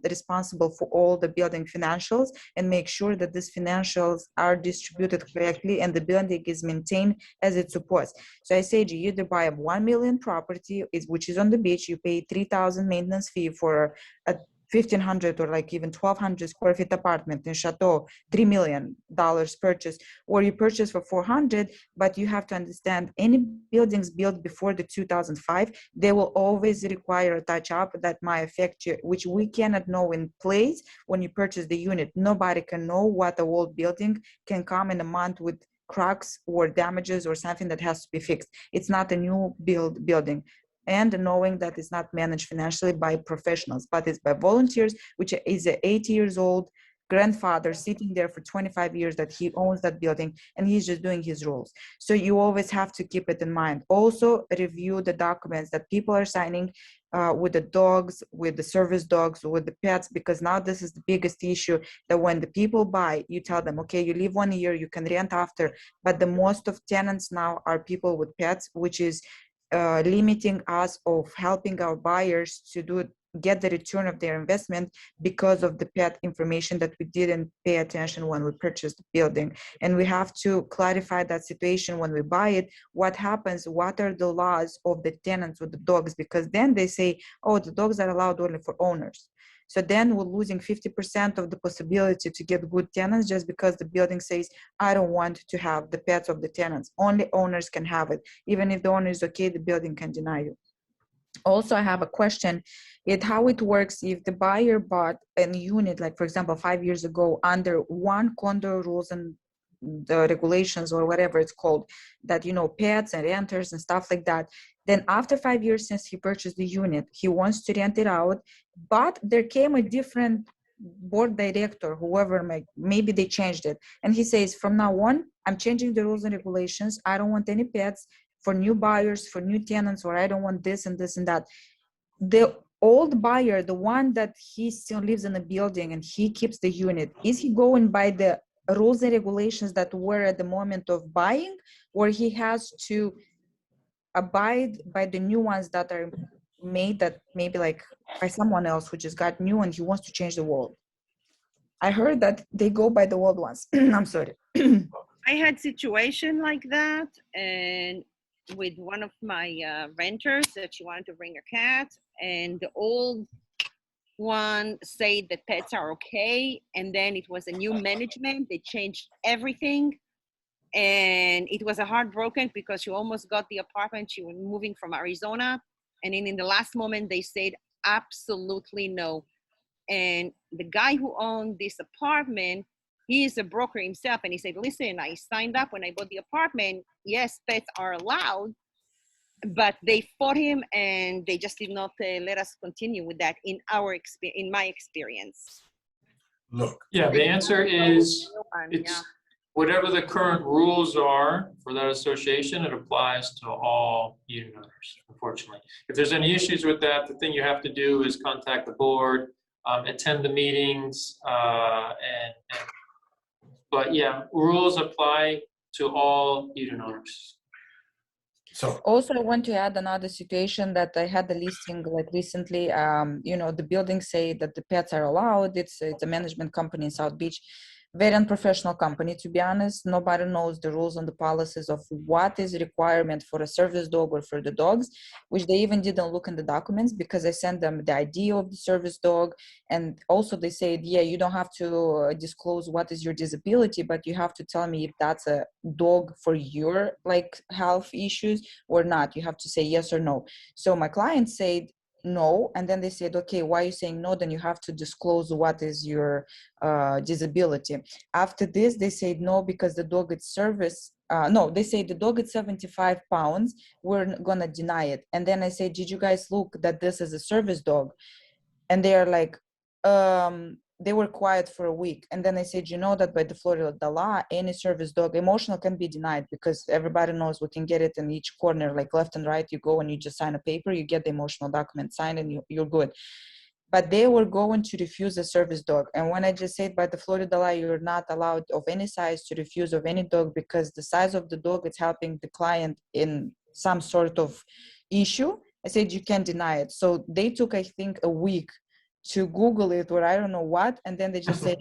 responsible for all the building financials and make sure that these financials are distributed correctly and the building is maintained as it's supposed. So I say, you either buy a 1 million property, which is on the beach, you pay 3,000 maintenance fee for a 1,500 or like even 1,200 square feet apartment in Chateau, $3 million purchase, or you purchase for 400, but you have to understand any buildings built before the 2005, they will always require a touch up that might affect you, which we cannot know in place when you purchase the unit. Nobody can know what a old building can come in a month with cracks or damages or something that has to be fixed. It's not a new building. And knowing that it's not managed financially by professionals, but it's by volunteers, which is an 80 years old grandfather sitting there for 25 years that he owns that building and he's just doing his rules. So you always have to keep it in mind. Also review the documents that people are signing with the dogs, with the service dogs, with the pets, because now this is the biggest issue, that when the people buy, you tell them, okay, you live 1 year, you can rent after, but the most of tenants now are people with pets, which is limiting us of helping our buyers to get the return of their investment because of the pet information that we didn't pay attention when we purchased the building. And we have to clarify that situation when we buy it. What happens? What are the laws of the tenants with the dogs? Because then they say, oh, the dogs are allowed only for owners. So then we're losing 50% of the possibility to get good tenants just because the building says, I don't want to have the pets of the tenants. Only owners can have it. Even if the owner is okay, the building can deny you. Also, I have a question. How it works if the buyer bought a unit, like for example, 5 years ago, under one condo rules and the regulations or whatever it's called, that pets and renters and stuff like that. Then after 5 years since he purchased the unit, he wants to rent it out, but there came a different board director, whoever, maybe they changed it, and he says, from now on, I'm changing the rules and regulations. I don't want any pets for new buyers, for new tenants, or I don't want this and this and that. The old buyer, the one that he still lives in the building and he keeps the unit, is he going by the rules and regulations that were at the moment of buying, or he has to abide by the new ones that are made, that maybe like by someone else who just got new and he wants to change the world? I heard that they go by the old ones. I'm sorry. I had situation like that, and with one of my renters that she wanted to bring a cat, and the old one said that pets are okay, and then it was a new management. They changed everything, and it was a heartbroken because she almost got the apartment. She was moving from Arizona, and then in the last moment they said absolutely no. And the guy who owned this apartment, he is a broker himself, and he said, listen, I signed up when I bought the apartment. Yes, pets are allowed, but they fought him and they just did not let us continue with that in my experience. Look, Yeah, the answer is it's whatever the current rules are for that association, it applies to all unit owners, unfortunately. If there's any issues with that, the thing you have to do is contact the board, attend the meetings, but yeah, rules apply to all unit owners. so Also, I want to add another situation that I had the listing like recently. The building say that the pets are allowed. It's a management company in South Beach. Very unprofessional company, to be honest. Nobody knows the rules and the policies of what is a requirement for a service dog or for the dogs, which they even didn't look in the documents, because I sent them the ID of the service dog. And also they said, yeah, you don't have to disclose what is your disability, but you have to tell me if that's a dog for your like health issues or not. You have to say yes or no. So my client said no, and then they said, okay, why are you saying no? Then you have to disclose what is your disability. After this, they said no, because the dog is service. No, they say the dog is 75 pounds. We're gonna deny it. And then I said, did you guys look that this is a service dog? And they are like, they were quiet for a week. And then I said, you know that by the Florida law, any service dog, emotional, can be denied, because everybody knows we can get it in each corner, like left and right. You go and you just sign a paper, you get the emotional document signed, and you're good. But they were going to refuse a service dog. And when I just said by the Florida law, you're not allowed of any size to refuse of any dog, because the size of the dog is helping the client in some sort of issue, I said, you can't deny it. So they took, I think, a week to Google it, or I don't know what. And then they just said,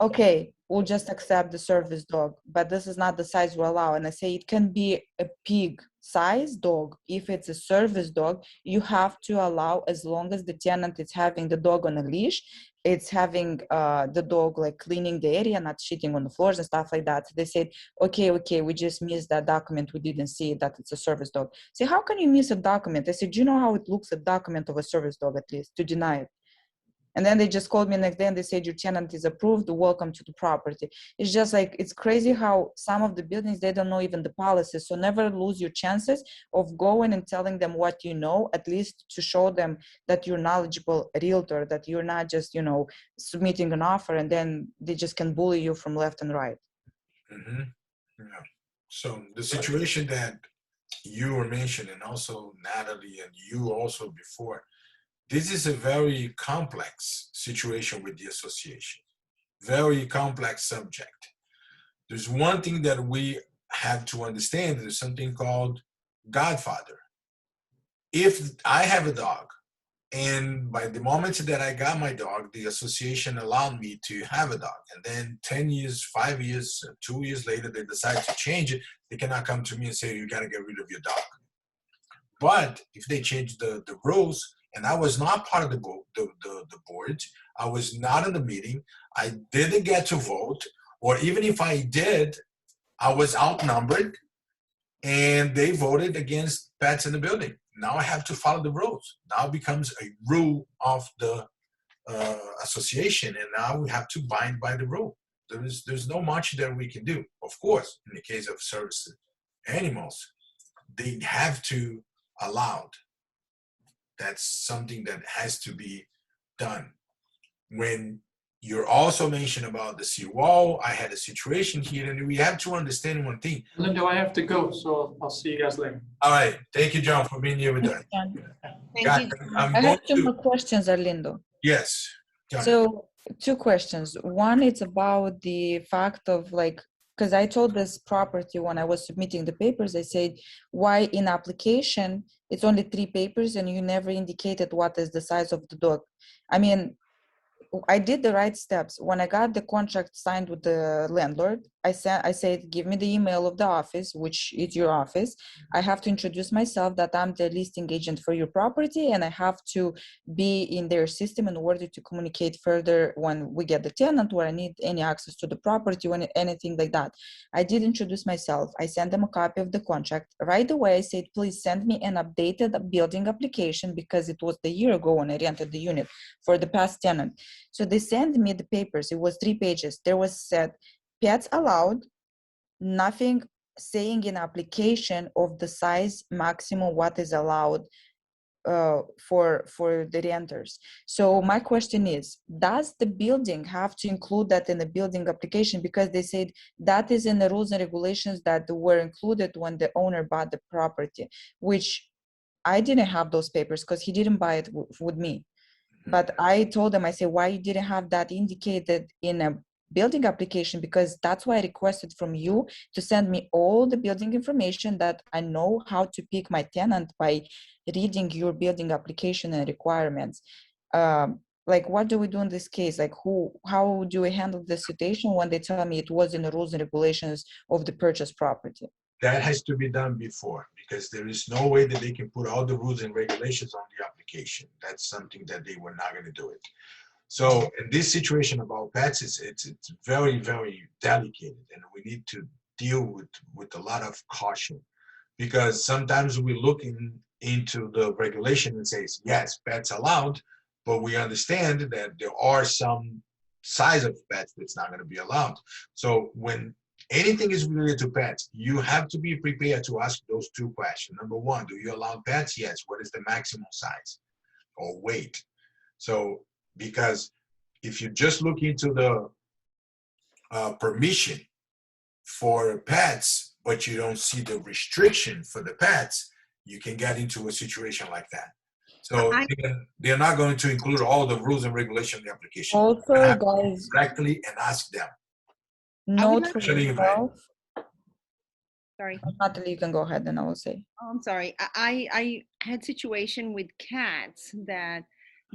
okay, we'll just accept the service dog, but this is not the size we allow. And I say, it can be a pig size dog. If it's a service dog, you have to allow, as long as the tenant is having the dog on a leash, it's having the dog like cleaning the area, not shitting on the floors and stuff like that. They said, okay, we just missed that document. We didn't see that it's a service dog. Say, how can you miss a document? I said, do you know how it looks, a document of a service dog, at least, to deny it? And then they just called me next day and they said, your tenant is approved, welcome to the property. It's just like, it's crazy how some of the buildings, they don't know even the policies. So never lose your chances of going and telling them what you know, at least to show them that you're knowledgeable realtor, that you're not just, submitting an offer and then they just can bully you from left and right. yeah. So the situation that you were mentioning, also Natalie, and you also before, this is a very complex situation with the association, very complex subject. There's one thing that we have to understand, there's something called Godfather. If I have a dog, and by the moment that I got my dog, the association allowed me to have a dog. And then 10 years, 5 years, 2 years later, they decide to change it. They cannot come to me and say, you got to get rid of your dog. But if they change the rules, and I was not part of the board, I was not in the meeting, I didn't get to vote, or even if I did, I was outnumbered, and they voted against pets in the building. Now I have to follow the rules. Now it becomes a rule of the association, and now we have to bind by the rule. There's no much that we can do. Of course, in the case of service animals, they have to allowed. That's something that has to be done. When you're also mentioned about the seawall, I had a situation here, and we have to understand one thing. Lindo, I have to go, so I'll see you guys later. All right, thank you, John, for being here with us. Thank God, you. I'm I going have two more to, questions, Arlindo. yes. John. So two questions. One, it's about the fact of like, because I told this property when I was submitting the papers, I said, why in application, it's only 3 papers and you never indicated what is the size of the dog. I mean, I did the right steps. When I got the contract signed with the landlord, I said, give me the email of the office, which is your office. I have to introduce myself that I'm the listing agent for your property, and I have to be in their system in order to communicate further when we get the tenant, or I need any access to the property, when anything like that. I did introduce myself. I sent them a copy of the contract. Right away, I said, please send me an updated building application, because it was the year ago when I rented the unit for the past tenant. So they sent me the papers. It was 3 pages. There was said, pets allowed, nothing saying in application of the size maximum what is allowed for the renters. So my question is, does the building have to include that in the building application? Because they said that is in the rules and regulations that were included when the owner bought the property, which I didn't have those papers because he didn't buy it with me. But I told them, I said, why you didn't have that indicated in a building application? Because that's why I requested from you to send me all the building information, that I know how to pick my tenant by reading your building application and requirements. Like, what do we do in this case? Like, how do we handle the situation when they tell me it was in the rules and regulations of the purchase property? That has to be done before, because there is no way that they can put all the rules and regulations on the application. That's something that they were not going to do it. So in this situation about pets, it's very, very delicate, and we need to deal with a lot of caution, because sometimes we look into the regulation and says, yes, pets allowed, but we understand that there are some size of pets that's not going to be allowed. So when anything is related to pets, you have to be prepared to ask those 2 questions. Number 1, do you allow pets? Yes. What is the maximum size or weight? So, because if you just look into the permission for pets, but you don't see the restriction for the pets, you can get into a situation like that. So they're not going to include all the rules and regulations in the application. Also, guys, directly and ask them. note for Actually, yourself. Sorry. Natalie, you can go ahead and I will say. Oh, I'm sorry. I had situation with cats that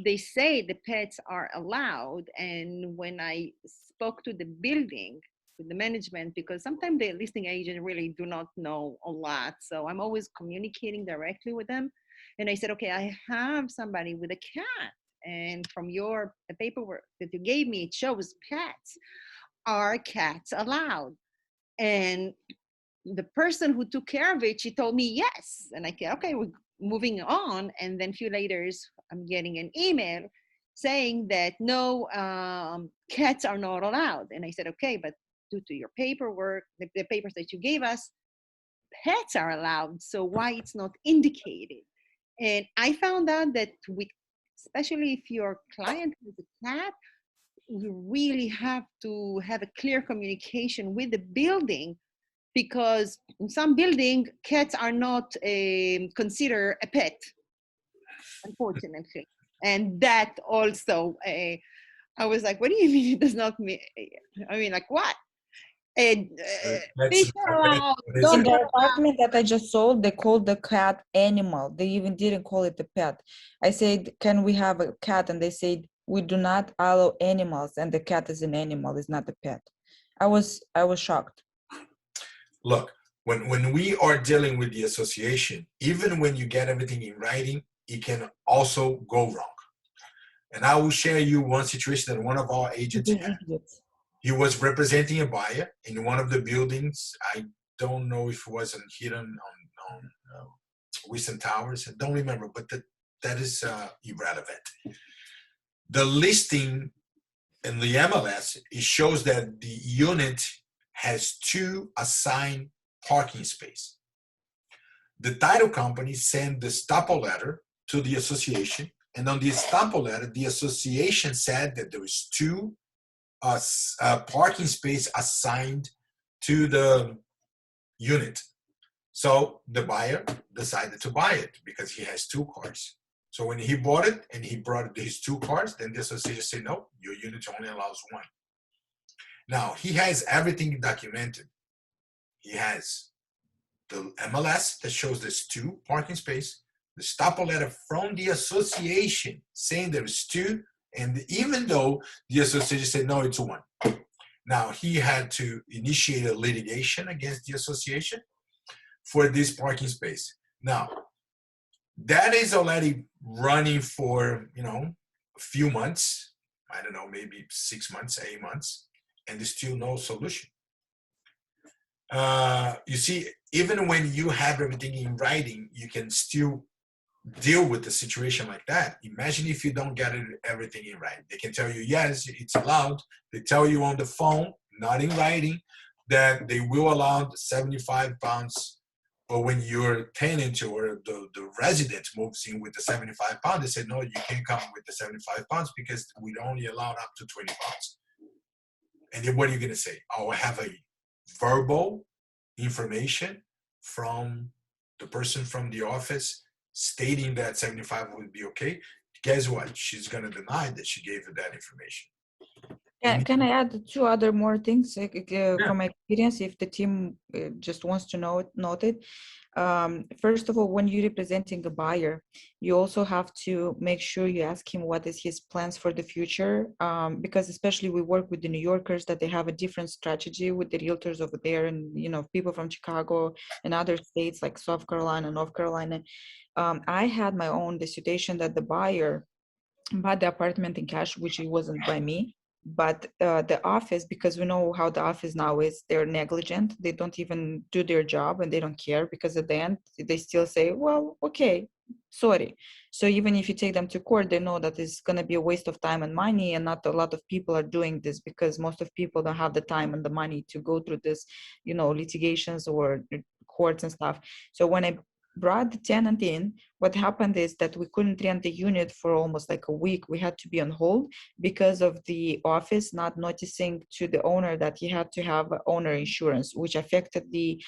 they say the pets are allowed, and when I spoke to the building, with the management, because sometimes the listing agent really do not know a lot, so I'm always communicating directly with them, and I said, okay, I have somebody with a cat, and from the paperwork that you gave me, it shows pets. Are cats allowed? And the person who took care of it, she told me yes. And I said, okay, we're moving on. And then a few later, I'm getting an email saying that no, cats are not allowed. And I said, okay, but due to your paperwork, the papers that you gave us, pets are allowed. So why it's not indicated? And I found out that especially if your client has a cat, you really have to have a clear communication with the building, because in some building, cats are not considered a pet, unfortunately. And that also, I was like, what do you mean it does not mean? I mean, like what? And fish are allowed, In dogs the are allowed. apartment that I just sold, they called the cat animal. They even didn't call it a pet. I said, can we have a cat? And they said, we do not allow animals, and the cat is an animal, is not a pet. I was shocked. Look, when we are dealing with the association, even when you get everything in writing, it can also go wrong. And I will share you one situation that one of our agents had. He was representing a buyer in one of the buildings. I don't know if it wasn't hidden on Wilson Towers. I don't remember, but that is irrelevant. The listing in the MLS, it shows that the unit has 2 assigned parking space. The title company sent the estoppel letter to the association, and on the estoppel letter, the association said that there was 2 parking space assigned to the unit. So the buyer decided to buy it because he has 2 cars. So when he bought it and he brought his 2 cars, then the association said, no, your unit only allows 1. Now, he has everything documented. He has the MLS that shows there's 2 parking space, the estoppel letter from the association saying there's 2, and even though the association said, no, it's 1. Now, he had to initiate a litigation against the association for this parking space. Now, that is already running for, a few months. I don't know, maybe 6 months, 8 months, and there's still no solution. You see, even when you have everything in writing, you can still deal with the situation like that. Imagine if you don't get everything in writing. They can tell you, yes, it's allowed. They tell you on the phone, not in writing, that they will allow 75 pounds. But when your tenant or the resident moves in with the 75 pounds, they say, no, you can't come with the 75 pounds because we only allow up to 20 pounds. And then what are you going to say? Oh, I have a verbal information from the person from the office stating that 75 would be okay. Guess what? She's going to deny that she gave you that information. Can I add 2 other more things Yeah. from my experience, if the team just wants to note it? First of all, when you're representing a buyer, you also have to make sure you ask him what is his plans for the future, because especially we work with the New Yorkers, that they have a different strategy with the realtors over there, and people from Chicago and other states like South Carolina, North Carolina. I had my own the situation that the buyer bought the apartment in cash, which it wasn't by me. But the office, because we know how the office now is, they're negligent. They don't even do their job, and they don't care, because at the end they still say, well, okay, sorry. So even if you take them to court, they know that it's going to be a waste of time and money, and not a lot of people are doing this, because most of people don't have the time and the money to go through this, litigations or courts and stuff. So when I brought the tenant in, what happened is that we couldn't rent the unit for almost like a week. We had to be on hold because of the office not noticing to the owner that he had to have owner insurance, which affected the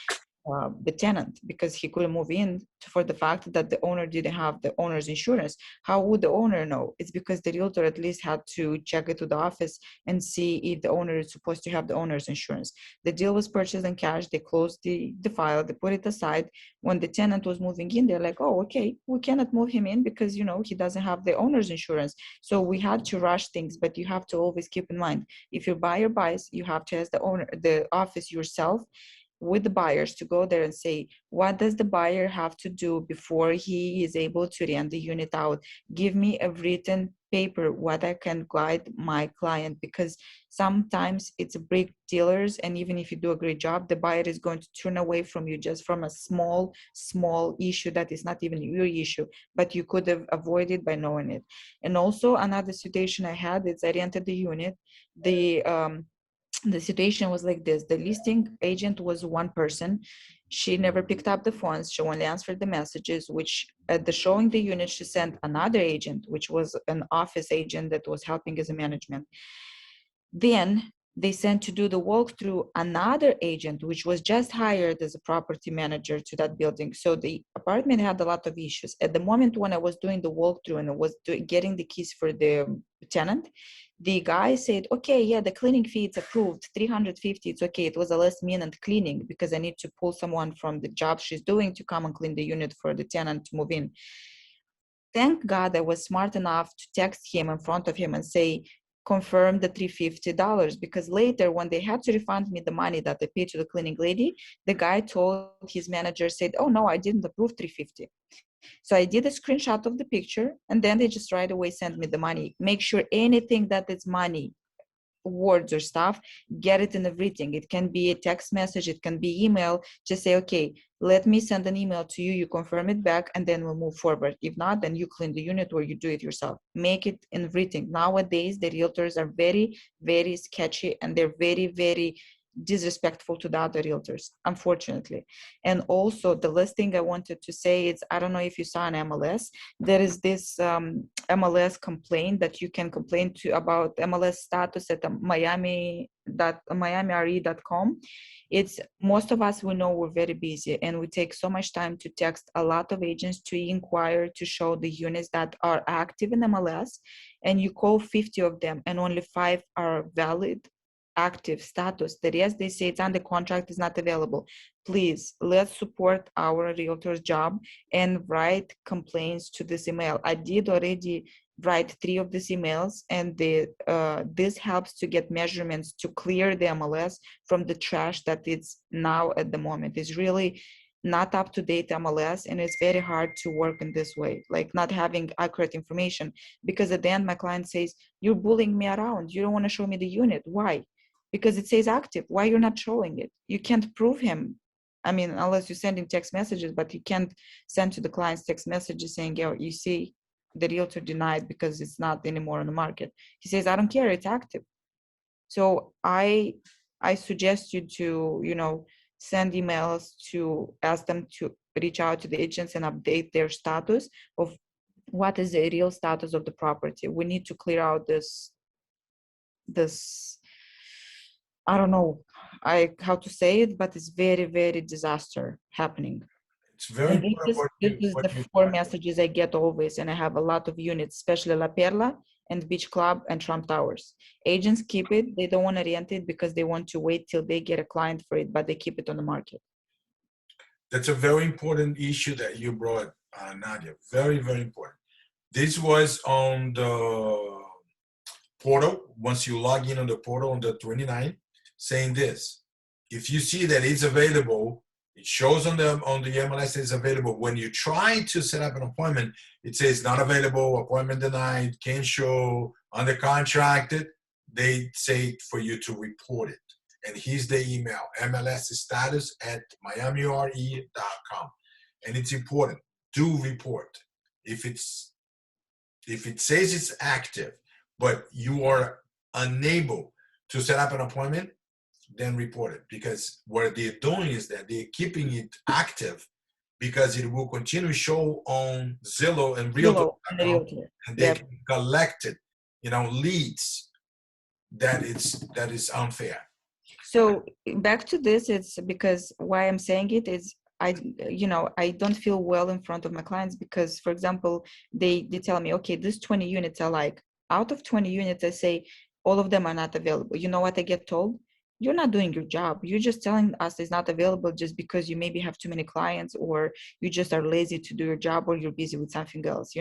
tenant, because he couldn't move in for the fact that the owner didn't have the owner's insurance. How would the owner know? It's because the realtor at least had to check it to the office and see if the owner is supposed to have the owner's insurance. The deal was purchased in cash. They closed the file, they put it aside. When the tenant was moving in, they're like, oh, okay, we cannot move him in because, he doesn't have the owner's insurance. So we had to rush things, but you have to always keep in mind, if your buyer buys, you have to ask the office yourself with the buyers to go there and say, what does the buyer have to do before he is able to rent the unit out? Give me a written paper, what I can guide my client, because sometimes it's big dealers, and even if you do a great job, the buyer is going to turn away from you just from a small issue that is not even your issue, but you could have avoided by knowing it. And also another situation I had is I rented the unit. The situation was like this: the listing agent was one person. She never picked up the phones. She only answered the messages, which at the showing the unit, she sent another agent, which was an office agent that was helping as a management. Then they sent to do the walkthrough another agent, which was just hired as a property manager to that building. So the apartment had a lot of issues. At the moment when I was doing the walkthrough and I was getting the keys for the tenant, the guy said, okay, yeah, the cleaning fee is approved, 350, it's okay. It was a last minute cleaning because I need to pull someone from the job she's doing to come and clean the unit for the tenant to move in. Thank God I was smart enough to text him in front of him and say, confirm the $350, because later when they had to refund me the money that I paid to the cleaning lady, the guy told his manager, said, oh no, I didn't approve 350. So I did a screenshot of the picture, and then they just right away sent me the money. Make sure anything that is money words or stuff, get it in everything. It can be a text message, it can be email. Just say, okay, let me send an email to you, you confirm it back, and then we'll move forward. If not, then you clean the unit or you do it yourself. Make it in everything. Nowadays, the realtors are very, very sketchy, and they're very, very disrespectful to the other realtors, unfortunately. And also the last thing I wanted to say is, I don't know if you saw an MLS, there is this MLS complaint that you can complain to about MLS status at miamire.com. It's, most of us, we know we're very busy and we take so much time to text a lot of agents to inquire, to show the units that are active in MLS, and you call 50 of them and only 5 are valid active status. That yes, they say it's under contract, is not available. Please, let's support our realtor's job and write complaints to this email. I did already write 3 of these emails, and this helps to get measurements to clear the MLS from the trash that it's now at the moment. It's really not up to date MLS, and it's very hard to work in this way, like not having accurate information, because at the end my client says, you're bullying me around, you don't want to show me the unit. Why? Because it says active. Why you're not showing it? You can't prove him. I mean, unless you send him text messages, but you can't send to the clients text messages saying, yo, you see, the realtor denied because it's not anymore on the market. He says, I don't care, it's active. So I suggest you to, send emails to ask them to reach out to the agents and update their status of what is the real status of the property. We need to clear out this I don't know how to say it, but it's very, very disaster happening. It's very And important this is the 4 messages I get always, and I have a lot of units, especially La Perla and Beach Club and Trump Towers. Agents keep it. They don't want to rent it because they want to wait till they get a client for it, but they keep it on the market. That's a very important issue that you brought, Nadia. Very, very important. This was on the portal. Once you log in on the portal on the 29th, saying this: if you see that it's available, it shows on the MLS it's available. When you try to set up an appointment, it says not available, appointment denied, can't show, under contracted. They say for you to report it. And here's the email: mlsstatus@miamire.com. And it's important. Do report. If it says it's active, but you are unable to set up an appointment, then report it. Because what they're doing is that they're keeping it active because it will continue to show on Zillow and Realtor.com, and they can collect it, leads that is unfair. So back to this, it's because why I'm saying it is I don't feel well in front of my clients because, for example, they tell me, okay, these 20 units are like, out of 20 units, I say all of them are not available. You know what I get told? You're not doing your job. You're just telling us it's not available just because you maybe have too many clients, or you just are lazy to do your job, or you're busy with something else,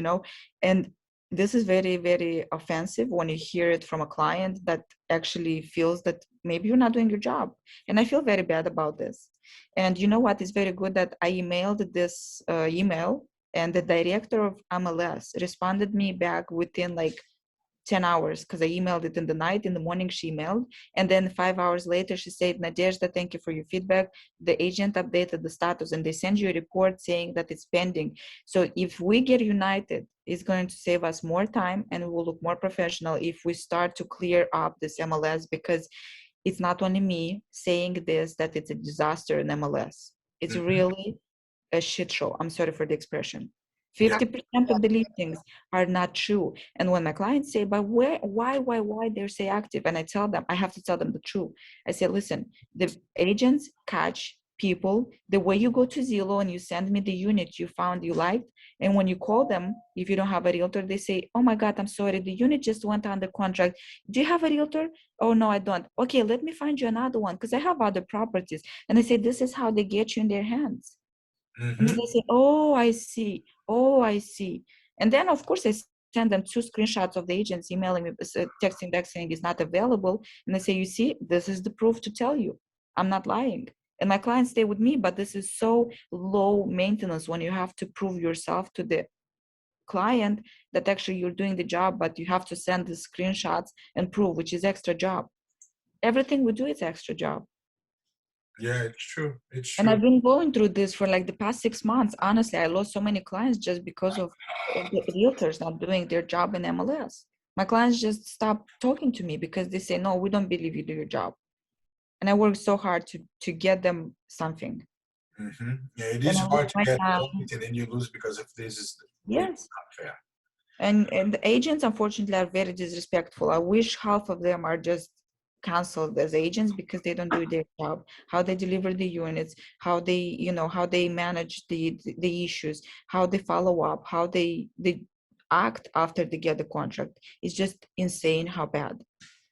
And this is very, very offensive when you hear it from a client that actually feels that maybe you're not doing your job. And I feel very bad about this. And you know what is very good, that I emailed this email, and the director of MLS responded me back within like 10 hours, because I emailed it in the night. In the morning she emailed, and then 5 hours later she said, Nadezhda, thank you for your feedback. The agent updated the status and they send you a report saying that it's pending. So if we get united, it's going to save us more time and we will look more professional if we start to clear up this MLS, because it's not only me saying this, that it's a disaster in MLS. It's really a shit show. I'm sorry for the expression. 50% of the listings are not true. And when my clients say, but why they're say active? And I tell them, I have to tell them the truth. I say, listen, the agents catch people the way you go to Zillow and you send me the unit you found you liked. And when you call them, if you don't have a realtor, they say, oh my God, I'm sorry, the unit just went under contract. Do you have a realtor? Oh no, I don't. Okay, let me find you another one, because I have other properties. And I say, this is how they get you in their hands. And then they say, oh, I see. And then, of course, I send them 2 screenshots of the agents emailing me, texting back saying it's not available. And I say, you see, this is the proof to tell you. I'm not lying. And my clients stay with me, but this is so low maintenance when you have to prove yourself to the client that actually you're doing the job, but you have to send the screenshots and prove, which is extra job. Everything we do is extra job. Yeah, it's true. It's And true. I've been going through this for like the past 6 months. Honestly, I lost so many clients just because of the realtors not doing their job in MLS. My clients just stop talking to me because they say, no, we don't believe you do your job. And I work so hard to get them something. Yeah, it And is I lose hard to my get time. points, and then you lose because of this. Is Yes. not fair. And the agents, unfortunately, are very disrespectful. I wish half of them are just canceled as agents because they don't do their job. How they deliver the units, how they, how they manage the issues, how they follow up, how they act after they get the contract. It's just insane how bad.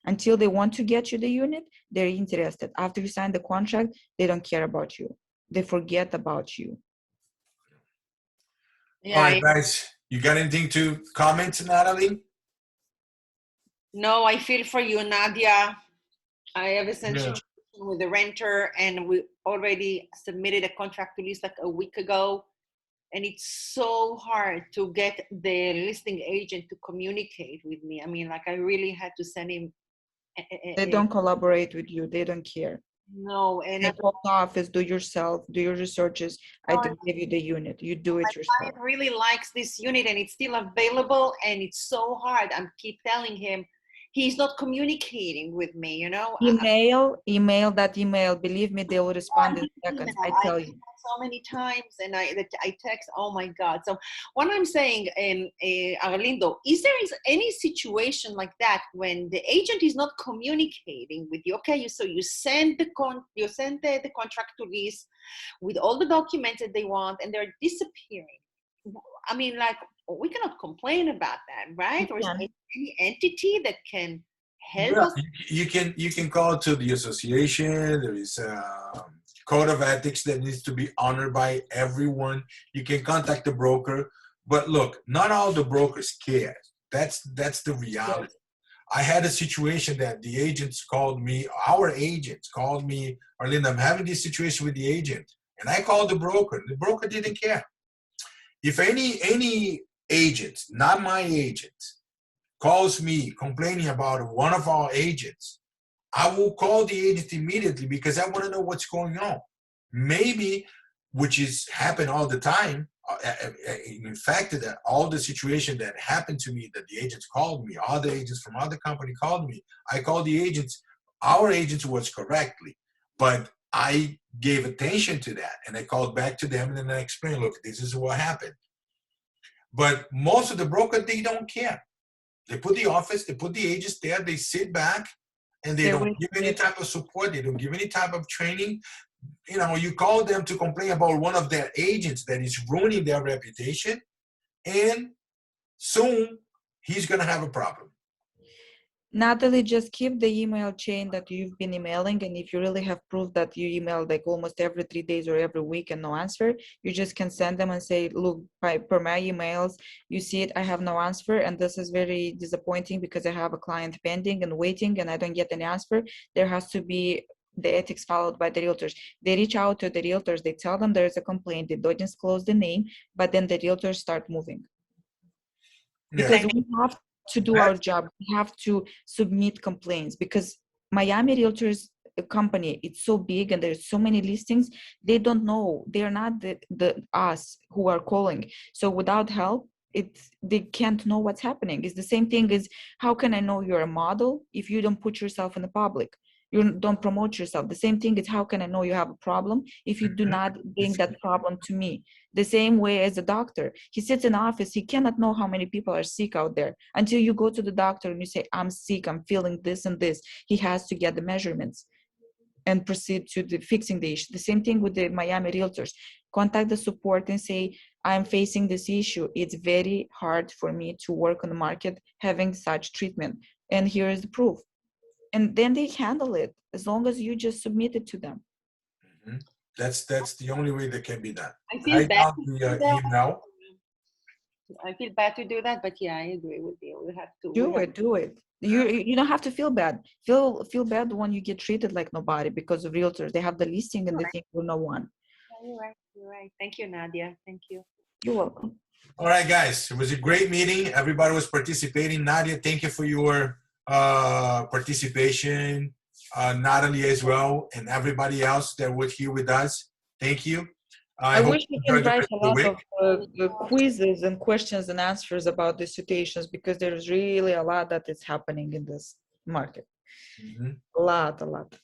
Until they want to get you the unit, they're interested. After you sign the contract, they don't care about you. They forget about you. All Yeah, right, guys, you got anything to comment, Natalie? no, I feel for you, Nadia. I have a Yeah. situation with the renter, and we already submitted a contract to lease like a week ago. And it's so hard to get the listing agent to communicate with me. I mean, like I really had to send him. They don't collaborate with you. They don't care. No, and They call the office, do yourself, do your researches. I No, don't give you the unit. You do it yourself. client really likes this unit and it's still available, and it's so hard. I keep telling him he's not communicating with me, you know. Email that email. Believe me, they will respond in seconds. I tell you. So many times, and I text. Oh my God! So what I'm saying, Arlindo, is there any situation like that when the agent is not communicating with you? Okay, so you send the contract to lease with all the documents that they want, and they're disappearing. I mean, like we cannot complain about that, right? Or is there any entity that can help us? You can call to the association. There is a code of ethics that needs to be honored by everyone. You can contact the broker, but look, not all the brokers care. That's the reality. I had a situation that the agents called me, our agents called me, Arlinda, I'm having this situation with the agent. And I called the broker. The broker didn't care. If any agent, not my agent, calls me complaining about one of our agents, I will call the agent immediately because I want to know what's going on. Maybe, which is happen all the time. In fact, that all the situation that happened to me, that the agents called me, other agents from other company called me. I called the agents. Our agents was correctly, but I gave attention to that, and I called back to them, and then I explained, look, this is what happened. But most of the brokers, they don't care. They put the office, they put the agents there, they sit back, and they don't give any type of support. They don't give any type of training. You know, you call them to complain about one of their agents that is ruining their reputation, and soon he's going to have a problem. Natalie, just keep the email chain that you've been emailing, and if you really have proof that you email like almost every 3 days or every week and no answer, you just can send them and say, look, per my emails, you see it, I have no answer, and this is very disappointing because I have a client pending and waiting and I don't get any answer. There has to be the ethics followed by the realtors. They reach out to the realtors, they tell them there's a complaint, they don't disclose the name, but then the realtors start moving. Because we have to do our job. We have to submit complaints because Miami Realtors company, it's so big and there's so many listings. They don't know. They're not the us who are calling. So without help, they can't know what's happening. It's the same thing as how can I know you're a model if you don't put yourself in the public? You don't promote yourself. The same thing is how can I know you have a problem if you do not bring that problem to me? The same way as a doctor. He sits in the office, he cannot know how many people are sick out there until you go to the doctor and you say, I'm sick, I'm feeling this and this. He has to get the measurements and proceed to fixing the issue. The same thing with the Miami Realtors. Contact the support and say, I'm facing this issue. It's very hard for me to work on the market having such treatment. And here is the proof. And then they handle it as long as you just submit it to them. Mm-hmm. That's the only way that can be done. I feel bad to do that. Email. I feel bad to do that, but yeah, I agree with you. We have to do it. You don't have to feel bad. Feel bad when you get treated like nobody because of realtors. They have the listing and they think you're no one. Yeah, you're right. You're right. Thank you, Nadia. Thank you. You're welcome. All right, guys. It was a great meeting. Everybody was participating. Nadia, thank you for your participation. Natalie as well, and everybody else that was here with us. Thank you. I hope wish we you can enjoyed the write rest a of the lot week. of quizzes and questions and answers about the situations, because there's really a lot that is happening in this market. Mhm. A lot.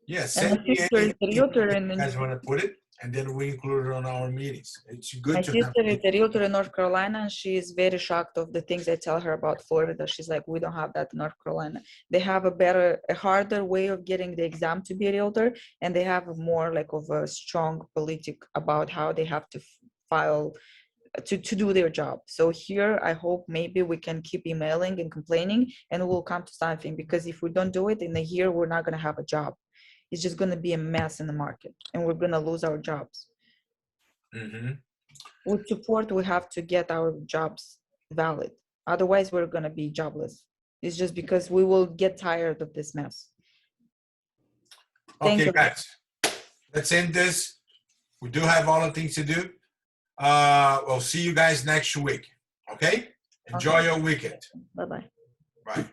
Yeah, And send my me sister is a anything realtor that in you guys want to put it, and then we include it on our meetings. It's good my to sister is have. a realtor in North Carolina, and she is very shocked of the things I tell her about Florida. She's like, we don't have that in North Carolina. They have a harder way of getting the exam to be a realtor, and they have more like of a strong politic about how they have to file to do their job. So here, I hope maybe we can keep emailing and complaining, and we'll come to something, because if we don't do it in a year, we're not going to have a job. It's just going to be a mess in the market, and we're going to lose our jobs. Mm-hmm. With support, we have to get our jobs valid. Otherwise, we're going to be jobless. It's just because we will get tired of this mess. Thank Okay, you. guys, let's end this. We do have all the things to do. We'll see you guys next week. Okay? Enjoy your weekend. Bye-bye. Bye.